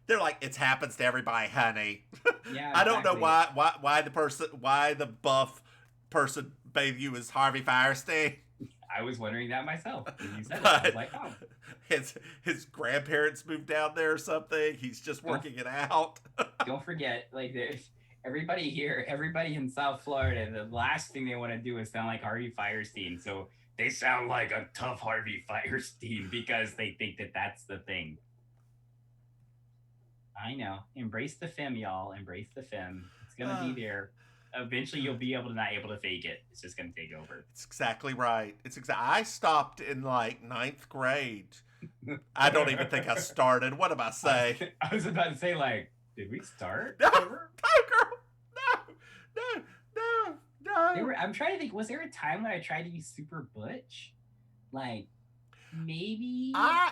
They're like, it happens to everybody, honey. Yeah, I don't know why the buff person bathed you as Harvey Firestein. I was wondering that myself. When you said it, I was like, oh. His grandparents moved down there or something. He's just working it out. Don't forget, like, everybody in South Florida, the last thing they want to do is sound like Harvey Firestein. So they sound like a tough Harvey Firestein because they think that that's the thing. I know. Embrace the femme, y'all. Embrace the femme. It's going to be there. Eventually, you'll be able to fake it. It's just going to take over. It's exactly right. I stopped in like 9th grade. I don't even think I started. What am I saying? I was about to say, like, did we start? No, girl. No. I'm trying to think. Was there a time when I tried to be super butch? Like, maybe. I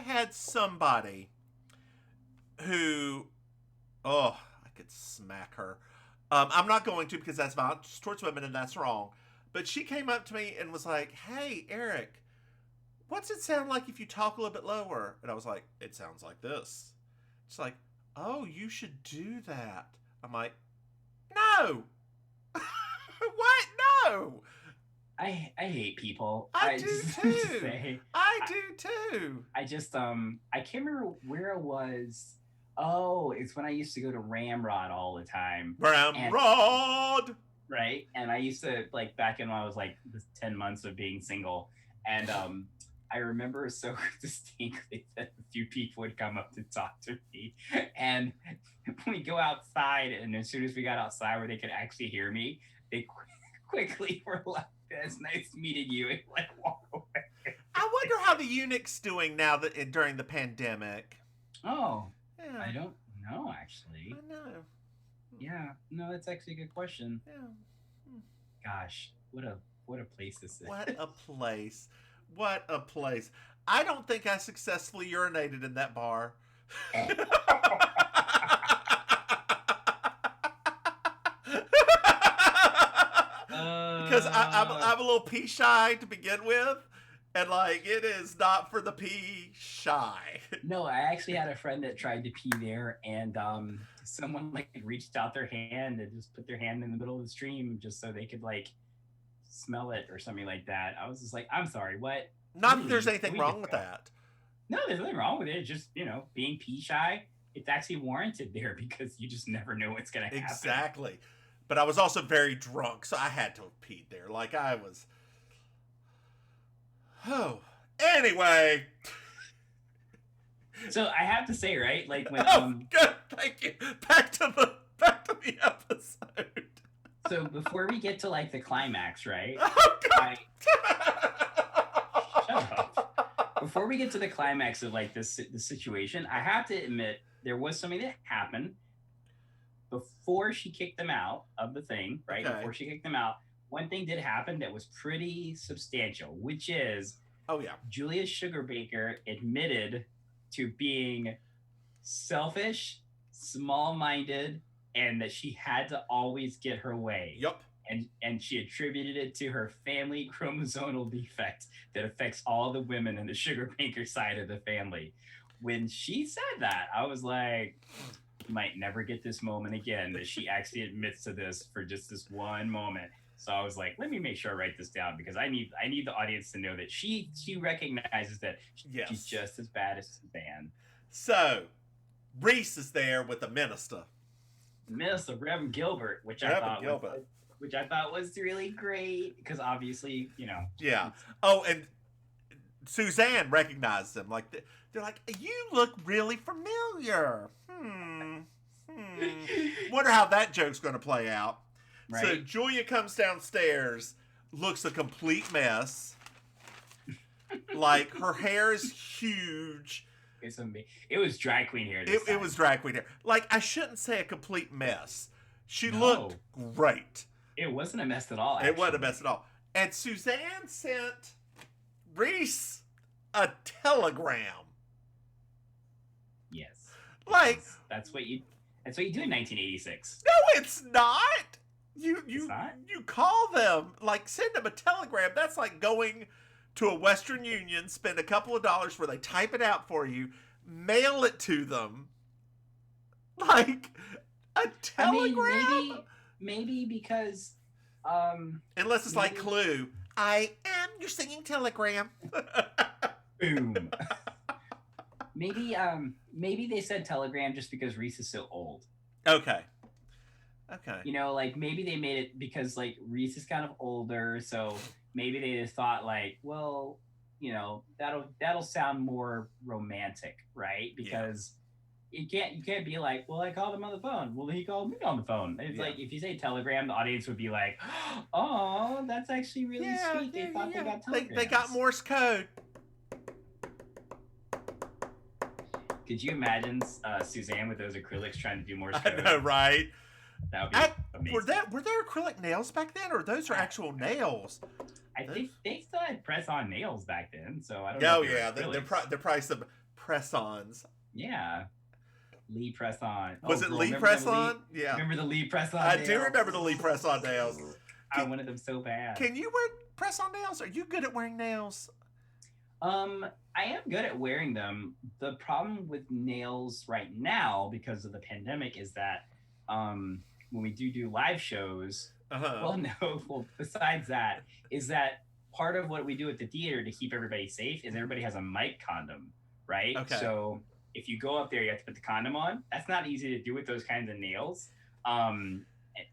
had somebody who, I could smack her. I'm not going to because that's violence towards women and that's wrong. But she came up to me and was like, hey, Eric, what's it sound like if you talk a little bit lower? And I was like, it sounds like this. She's like, oh, you should do that. I'm like, no. What? No. I hate people. I do too. I do too. I can't remember where it was. Oh, it's when I used to go to Ramrod all the time. Ramrod! Right? And I used to, like, back in when I was, like, the 10 months of being single. And I remember so distinctly that a few people would come up to talk to me. And we go outside, and as soon as we got outside where they could actually hear me, they quickly were like, it's nice meeting you, and, like, walk away. I wonder how the eunuch's doing now during the pandemic. Oh. Yeah. I don't know, actually. I know. Yeah, no, that's actually a good question. Yeah. Gosh, what a place this is. What a place. What a place. I don't think I successfully urinated in that bar. because I'm a little pee shy to begin with, and like it is not for the pee shy. No, I actually had a friend that tried to pee there, and someone like reached out their hand and just put their hand in the middle of the stream just so they could like smell it or something like that. I was just like, I'm sorry, what? Not that there's anything wrong with that. No, there's nothing wrong with it. It's just, being pee shy, it's actually warranted there because you just never know what's going to happen. Exactly. But I was also very drunk, so I had to have peed there. Like I was. Oh. Anyway. So I have to say, right? Like when good, thank you. Back to the episode. So before we get to like the climax, right? Oh God. Shut up. Before we get to the climax of like the situation, I have to admit there was something that happened before she kicked them out of the thing, right? Okay. Before she kicked them out, one thing did happen that was pretty substantial, which is Julia Sugarbaker admitted to being selfish, small-minded, and that she had to always get her way. Yep. And she attributed it to her family chromosomal defect that affects all the women in the Sugarbaker side of the family. When she said that, I was like, you might never get this moment again, that she actually admits to this for just this one moment. So I was like, let me make sure I write this down because I need the audience to know that she recognizes that she's just as bad as Suzanne. So Reese is there with the minister. Minister Reverend Gilbert, which I thought was really great because obviously, Yeah. Oh, and Suzanne recognized him. Like they're like, you look really familiar. Wonder how that joke's going to play out. Right. So Julia comes downstairs, looks a complete mess. Like her hair is huge. It was drag queen hair. It was drag queen hair. Like I shouldn't say a complete mess. She looked great. It wasn't a mess at all. It wasn't a mess at all. And Suzanne sent Reese a telegram. Yes. Like that's what you do in 1986. No, it's not. You call them, like send them a telegram. That's like going to a Western Union, spend a couple of dollars where they type it out for you, mail it to them. Like a telegram. I mean, maybe because unless it's like Clue. I am your singing telegram. Boom. Maybe they said telegram just because Reese is so old. Okay. Like maybe they made it because like Reese is kind of older, so maybe they just thought like, well, that'll sound more romantic, right? Because you can't be like, well, I called him on the phone. Well, he called me on the phone. It's like if you say telegram, the audience would be like, oh, that's actually really sweet. They thought they got telegrams. They got Morse code. Could you imagine Suzanne with those acrylics trying to do Morse code? I know, right? That would be amazing. Were there acrylic nails back then, or those are actual nails? I think they still had press-on nails back then, so I don't know. Oh yeah, they're probably some press-ons. Yeah, Lee press-on. Was it Lee press-on? Yeah. Remember the Lee press-on? I do remember the Lee press-on nails. I wanted them so bad. Can you wear press-on nails? Are you good at wearing nails? I am good at wearing them. The problem with nails right now, because of the pandemic, is that when we do live shows, besides that, is that part of what we do at the theater to keep everybody safe is everybody has a mic condom, right? Okay. So if you go up there, you have to put the condom on. That's not easy to do with those kinds of nails.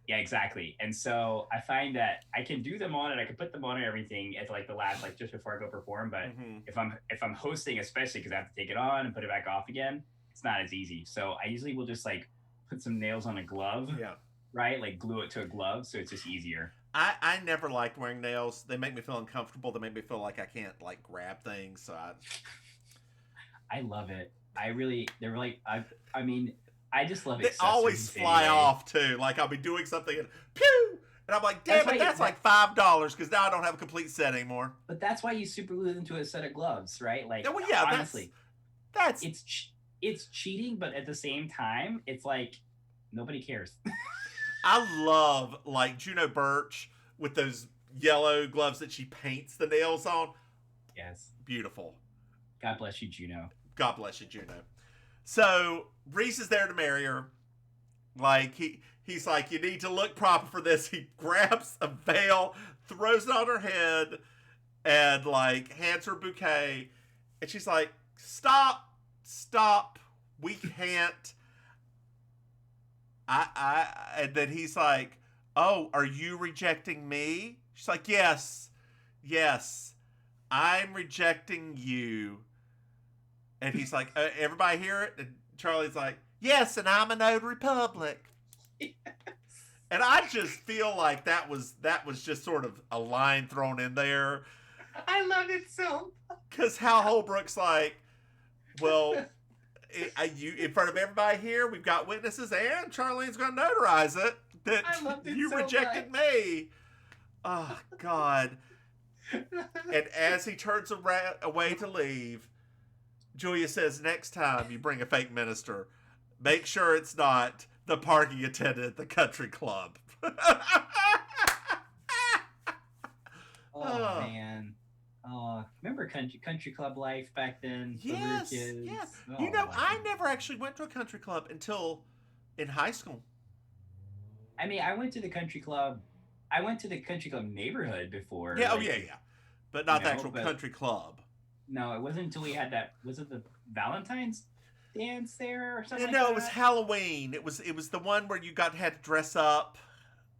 Yeah, exactly. And so I find that I can do them on and I can put them on and everything at like the last, like just before I go perform. But if I'm hosting, especially because I have to take it on and put it back off again, it's not as easy. So I usually will just like put some nails on a glove. Yeah. Right? Like glue it to a glove. So it's just easier. I never liked wearing nails. They make me feel uncomfortable. They make me feel like I can't like grab things. So I love it. They're like, I just love it. They always fly off too. Like I'll be doing something and pew, and I'm like, damn it, that's like $5 because now I don't have a complete set anymore. But that's why you super glue them to a set of gloves, right? Like, well, yeah, honestly, it's cheating, but at the same time, it's like nobody cares. I love like Juno Birch with those yellow gloves that she paints the nails on. Yes. Beautiful. God bless you, Juno. God bless you, Juno. So Reese is there to marry her. Like he's like, you need to look proper for this. He grabs a veil, throws it on her head, and like hands her a bouquet. And she's like, stop, we can't. And then he's like, oh, are you rejecting me? She's like, yes, I'm rejecting you. And he's like, everybody hear it? And Charlie's like, yes, and I'm a notary public. Yes. And I just feel like that was just sort of a line thrown in there. I love it so. Because Hal Holbrook's like, well, you in front of everybody here, we've got witnesses, and Charlene's going to notarize it that you so rejected me. Oh, God. And as he turns away to leave, Julia says, next time you bring a fake minister, make sure it's not the parking attendant at the country club. Oh, man. Oh, remember country club life back then? Yes, yes. Oh, you know, I never actually went to a country club until in high school. I mean, I went to the country club neighborhood before. Yeah, like, yeah. But not the actual country club. No, it wasn't until we had that. Was it the Valentine's dance there or something? No, it was Halloween. It was the one where you had to dress up.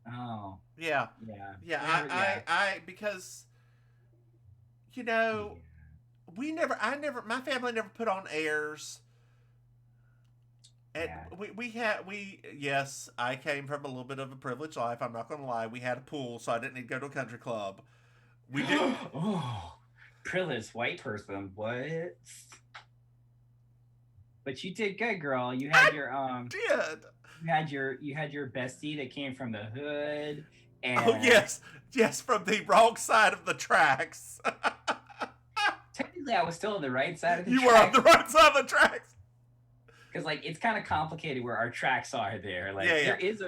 Oh. Yeah. Yeah. I because, you know, my family never put on airs. And yes, I came from a little bit of a privileged life. I'm not going to lie. We had a pool, so I didn't need to go to a country club. We did. Oh, privileged white person. What? But you did good, girl. You had You had your bestie that came from the hood. And oh yes, from the wrong side of the tracks. Technically, I was still on the right side of the tracks. You were on the right side of the tracks. Because like it's kind of complicated where our tracks are there. Like there is a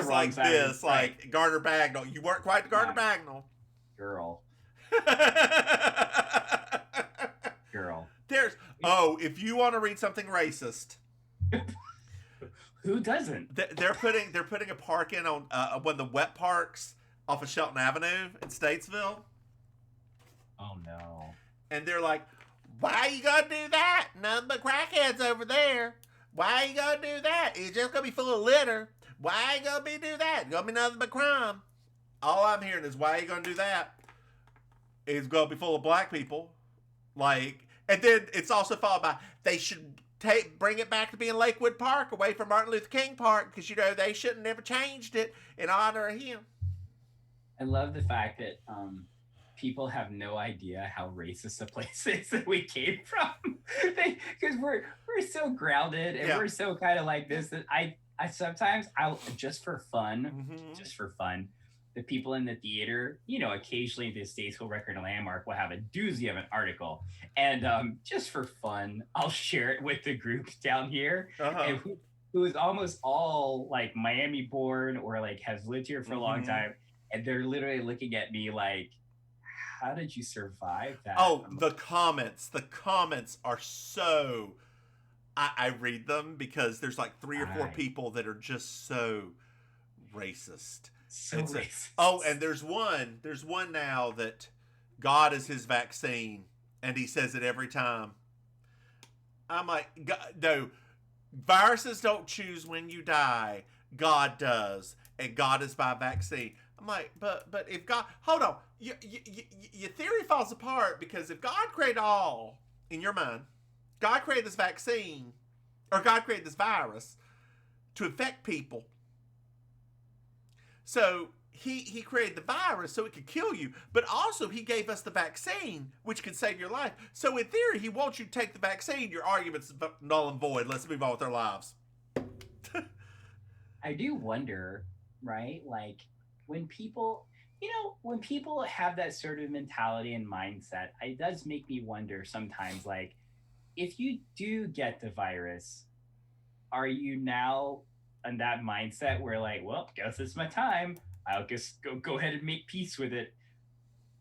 wrong like side. This, like Gardner Bagnall. You weren't quite Gardner Bagnall. Girl. If you want to read something racist, who doesn't? They're putting a park in on one of the wet parks off of Shelton Avenue in Statesville. Oh no! And they're like, "Why you gonna do that? Nothing but crackheads over there. Why you gonna do that? It's just gonna be full of litter. Why you gonna do that? It's gonna be nothing but crime." All I'm hearing is, "Why you gonna do that? It's gonna be full of black people." Like, and then it's also followed by, "They should bring it back to being Lakewood Park, away from Martin Luther King Park, because you know they shouldn't never changed it in honor of him." I love the fact that people have no idea how racist the place is that we came from, because we're so grounded and we're so kind of like this that I sometimes I'll just for fun, the people in the theater, you know, occasionally the Statesville Record and Landmark will have a doozy of an article, and just for fun, I'll share it with the group down here, and who is almost all like Miami born or like has lived here for a long time, and they're literally looking at me like, how did you survive that? Oh, the comments are so. I read them because there's like 3 or 4 people that are just so racist. So racist. And there's one now that God is his vaccine, and he says it every time. I'm like, no, viruses don't choose when you die. God does, and God is my vaccine. I'm like, but if God, hold on, your theory falls apart, because if God created all in your mind, God created this vaccine, or God created this virus to infect people. So he created the virus so it could kill you, but also he gave us the vaccine, which can save your life. So in theory, he wants you to take the vaccine. Your argument's null and void. Let's move on with our lives. I do wonder, right? Like when people have that sort of mentality and mindset, it does make me wonder sometimes, like, if you do get the virus, are you now in that mindset where like, well, guess it's my time, I'll just go ahead and make peace with it?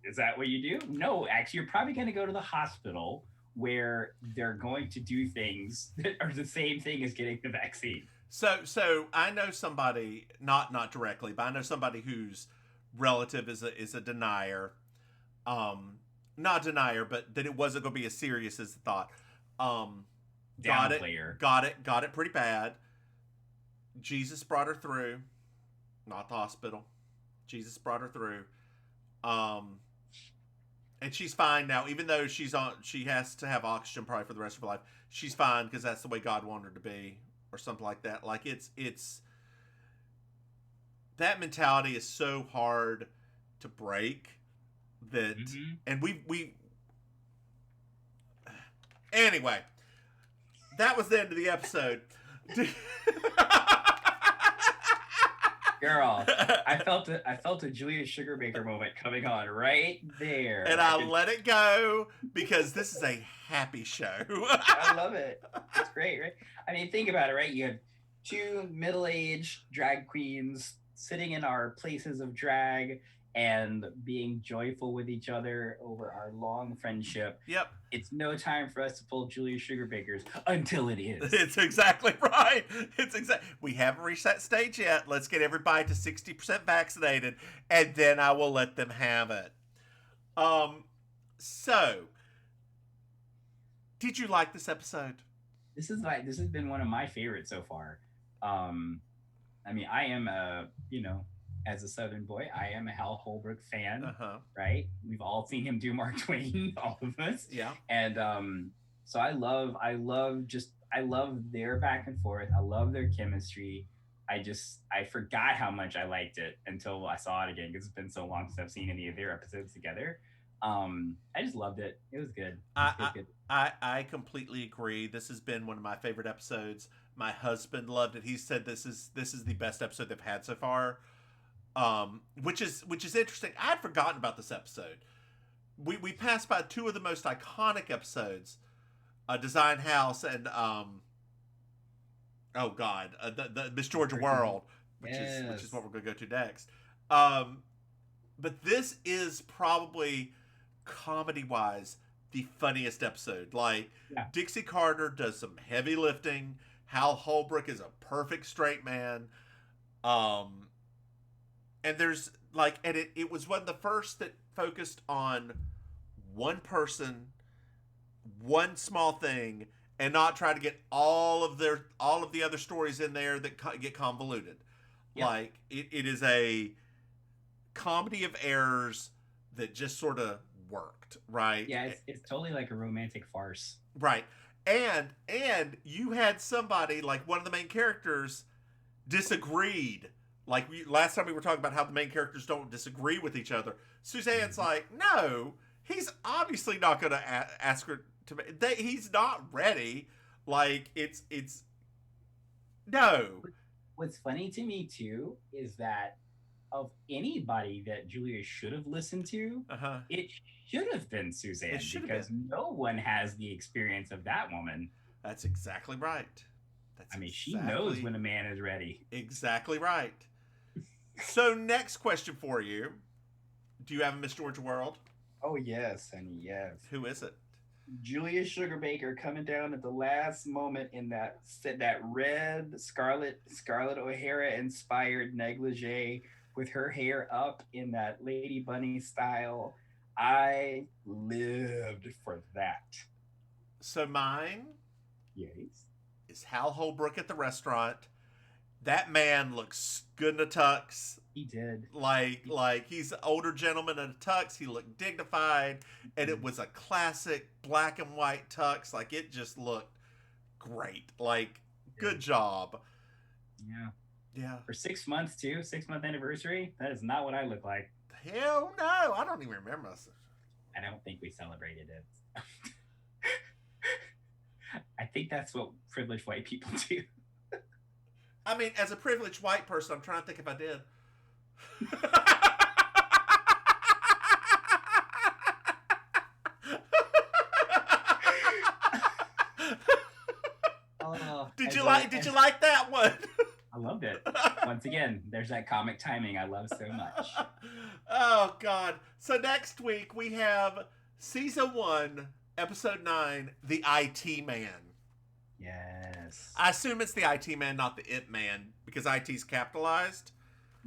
Is that what you do? No, actually, you're probably going to go to the hospital where they're going to do things that are the same thing as getting the vaccine. So I know somebody, not directly, but I know somebody whose relative is a denier. Not denier, but that it wasn't going to be as serious as thought. Got it pretty bad. Jesus brought her through, not the hospital. Jesus brought her through. And she's fine now, even though she has to have oxygen probably for the rest of her life. She's fine because that's the way God wanted her to be, or something like that. Like it's that mentality is so hard to break that, and we anyway. That was the end of the episode. Girl, I felt a Julia Sugarbaker moment coming on right there. And I let it go because this is a happy show. I love it. It's great, right? I mean, think about it, right? You have two middle-aged drag queens sitting in our places of drag and being joyful with each other over our long friendship. Yep. It's no time for us to pull Julia Sugarbakers until it is. It's exactly right. We haven't reached that stage yet. Let's get everybody to 60% vaccinated, and then I will let them have it. So, did you like this episode? This has been one of my favorites so far. I mean, I am as a Southern boy, I am a Hal Holbrook fan, right? We've all seen him do Mark Twain, all of us. Yeah. And so I love their back and forth. I love their chemistry. I forgot how much I liked it until I saw it again because it's been so long since I've seen any of their episodes together. I just loved it. It was good. I completely agree. This has been one of my favorite episodes. My husband loved it. He said this is the best episode they've had so far. Which is interesting. I had forgotten about this episode. We passed by two of the most iconic episodes, Design House and the Miss Georgia World, which is what we're going to go to next. But this is probably comedy wise the funniest episode. Like Dixie Carter does some heavy lifting. Hal Holbrook is a perfect straight man. And there's it was one of the first that focused on one person, one small thing, and not try to get all of the other stories in there that get convoluted. Yep. Like it is a comedy of errors that just sort of worked, right? Yeah, it's totally like a romantic farce. Right. And you had somebody like one of the main characters disagreed. Like last time we were talking about how the main characters don't disagree with each other. Suzanne's like, no, he's obviously not going to ask her to. He's not ready. Like it's no. What's funny to me too is that of anybody that Julia should have listened to, it should have been Suzanne because no one has the experience of that woman. That's exactly right. She knows when a man is ready. Exactly right. So next question for you. Do you have a Miss Georgia World? Oh, yes, honey, yes. Who is it? Julia Sugarbaker coming down at the last moment in that red Scarlett O'Hara inspired negligee with her hair up in that Lady Bunny style. I lived for that. So mine is Hal Holbrook at the restaurant. That man looks good in a tux. He did. Like he's an older gentleman in a tux. He looked dignified, and it was a classic black and white tux. Like it just looked great. Like good job. Yeah. Yeah. For 6 months too, 6-month anniversary. That is not what I look like. Hell no! I don't even remember. I don't think we celebrated it. I think that's what privileged white people do. I mean, as a privileged white person, I'm trying to think if I did. Did you like that one? I loved it. Once again, there's that comic timing I love so much. Oh God! So next week we have season 1, episode 9, the IT Man. Yes. I assume it's the IT Man, not the It Man, because IT's capitalized.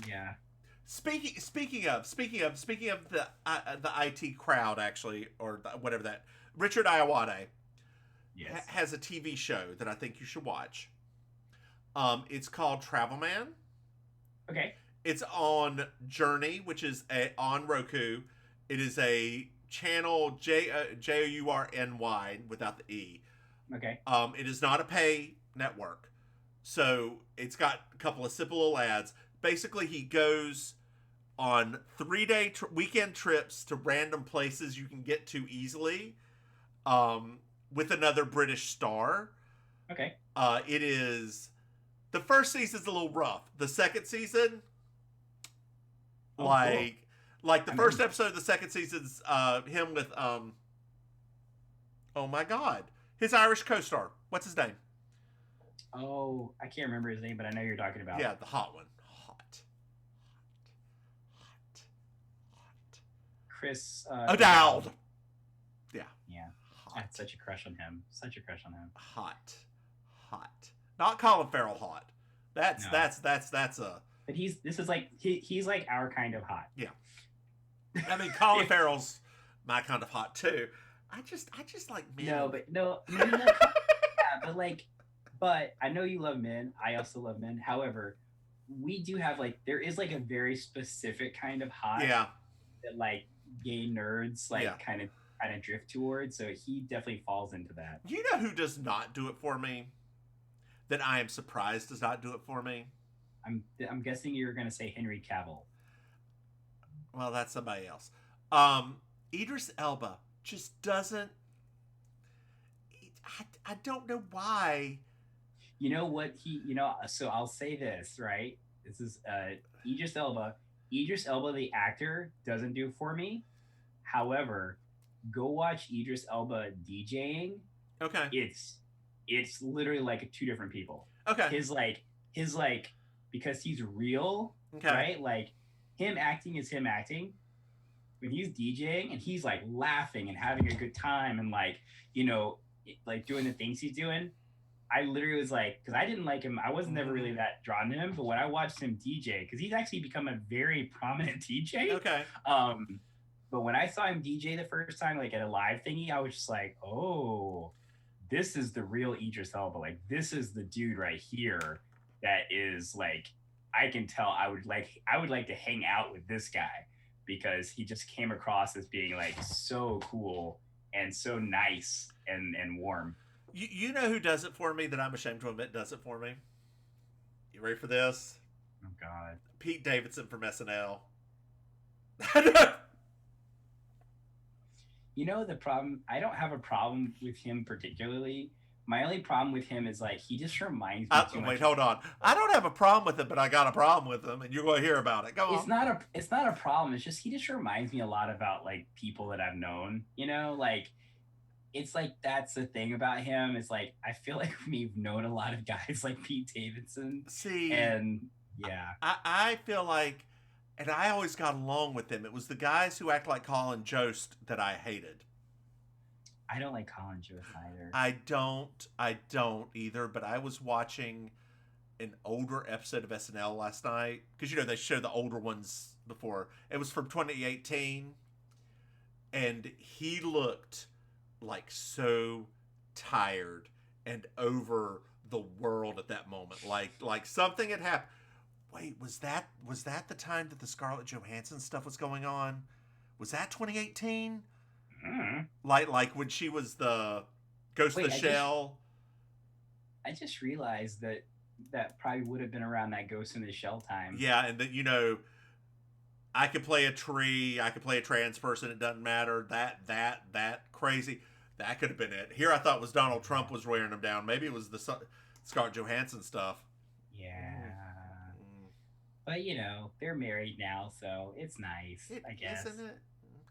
Yeah. Speaking of the IT crowd, actually, or whatever that, Richard Iowade Yes. has a TV show that I think you should watch. It's called Travel Man. Okay. It's on Journey, which is on Roku. It is a channel JOURNY without the E. Okay. It is not a pay network, so it's got a couple of simple little ads. Basically, he goes on 3-day weekend trips to random places you can get to easily, with another British star. Okay. It is, the first season's a little rough. The second season, Cool. like the first episode of the second season's him with oh my God, his Irish co-star. What's his name? Oh, I can't remember his name, but I know you're talking about. Yeah, the hot one. Hot. Chris O'Dowd. Yeah. Yeah. I Hot. had such a crush on him. Hot. Not Colin Farrell hot. That's No. a. But this is like he's like our kind of hot. Yeah. I mean, Colin Farrell's my kind of hot too. I just like men. No, yeah, but I know you love men. I also love men. However, we do have there is a very specific kind of hot Yeah. that gay nerds Yeah. kind of drift towards. So he definitely falls into that. You know who does not do it for me? That I am surprised does not do it for me? I'm guessing you're gonna say Henry Cavill. Well, that's somebody else. Idris Elba just doesn't. I don't know why. You know what so I'll say this, right? This is Idris Elba. Idris Elba, the actor, doesn't do it for me. However, go watch Idris Elba DJing. Okay. It's literally two different people. Okay. His because he's real, Okay. right? Him acting is him acting. When he's DJing and he's laughing and having a good time and doing the things he's doing, I literally was because I didn't like him. I was never really that drawn to him, but when I watched him DJ, because he's actually become a very prominent DJ. Okay. But when I saw him DJ the first time, at a live thingy, I was just oh, this is the real Idris Elba. This is the dude right here that is I can tell I would like to hang out with this guy, because he just came across as being so cool and so nice and warm. You know who does it for me that I'm ashamed to admit does it for me? You ready for this? Oh God. Pete Davidson from SNL. You know the problem? I don't have a problem with him particularly. My only problem with him is he just reminds me too much. Wait, hold on. I don't have a problem with it, but I got a problem with him, and you're going to hear about it. Go on. It's not a problem. It's just he just reminds me a lot about people that I've known. It's that's the thing about him. Is I feel like we've known a lot of guys like Pete Davidson. See, and yeah, I feel like, and I always got along with them. It was the guys who act like Colin Jost that I hated. I don't like Colin Jost either. I don't either. But I was watching an older episode of SNL last night, because they show the older ones before. It was from 2018, and he looked so tired and over the world at that moment. Like something had happened. Wait, was that the time that the Scarlett Johansson stuff was going on? Was that 2018? Mm-hmm. Like when she was the Ghost in the Shell? I just realized that probably would have been around that Ghost in the Shell time. Yeah, and that I could play a tree, I could play a trans person, it doesn't matter. That crazy. That could have been it. Here I thought was Donald Trump was wearing them down. Maybe it was the Scarlett Johansson stuff. Yeah. But they're married now, so it's nice, I guess. Isn't it?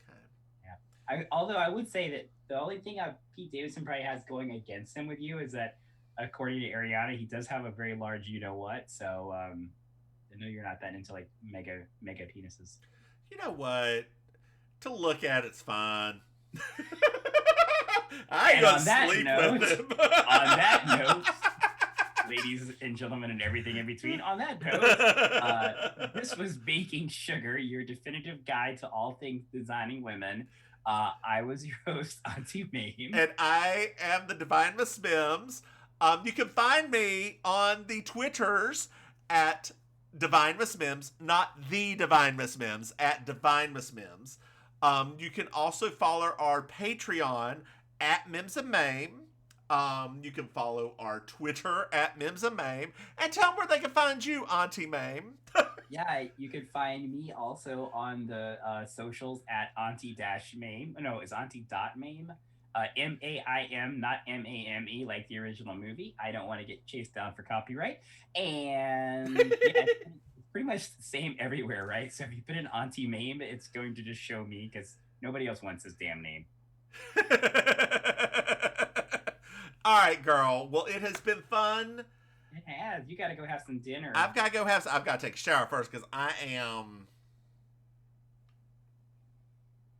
Okay. Yeah. Although I would say that the only thing Pete Davidson probably has going against him with you is that, according to Ariana, he does have a very large so I know you're not that into mega penises. You know what? To look at it's fine. I ain't gonna sleep with him. On that note, ladies and gentlemen and everything in between, on that note, this was Baking Sugar, your definitive guide to all things designing women. I was your host, Auntie Maim. And I am the Divine Miss Mims. You can find me on the Twitters at Divine Miss Mims, not the Divine Miss Mims, at Divine Miss Mims. You can also follow our Patreon at Mims and Maim. You can follow our Twitter at Mims and Maim. And tell them where they can find you, Auntie Maim. Yeah, you can find me also on the socials at Auntie-Maim. No, it's Auntie.Maim. M-A-I-M, not M-A-M-E, like the original movie. I don't want to get chased down for copyright. And yeah, it's pretty much the same everywhere, right? So if you put in Auntie Maim, it's going to just show me because nobody else wants this damn name. All right, girl. Well, it has been fun. It has. You got to go have some dinner. I've got to take a shower first because I am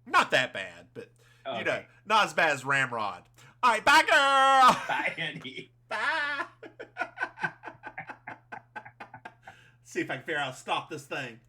not that bad, but you know, not as bad as Ramrod. All right, bye, girl. Bye, Andy. Bye. See if I can figure out how to stop this thing.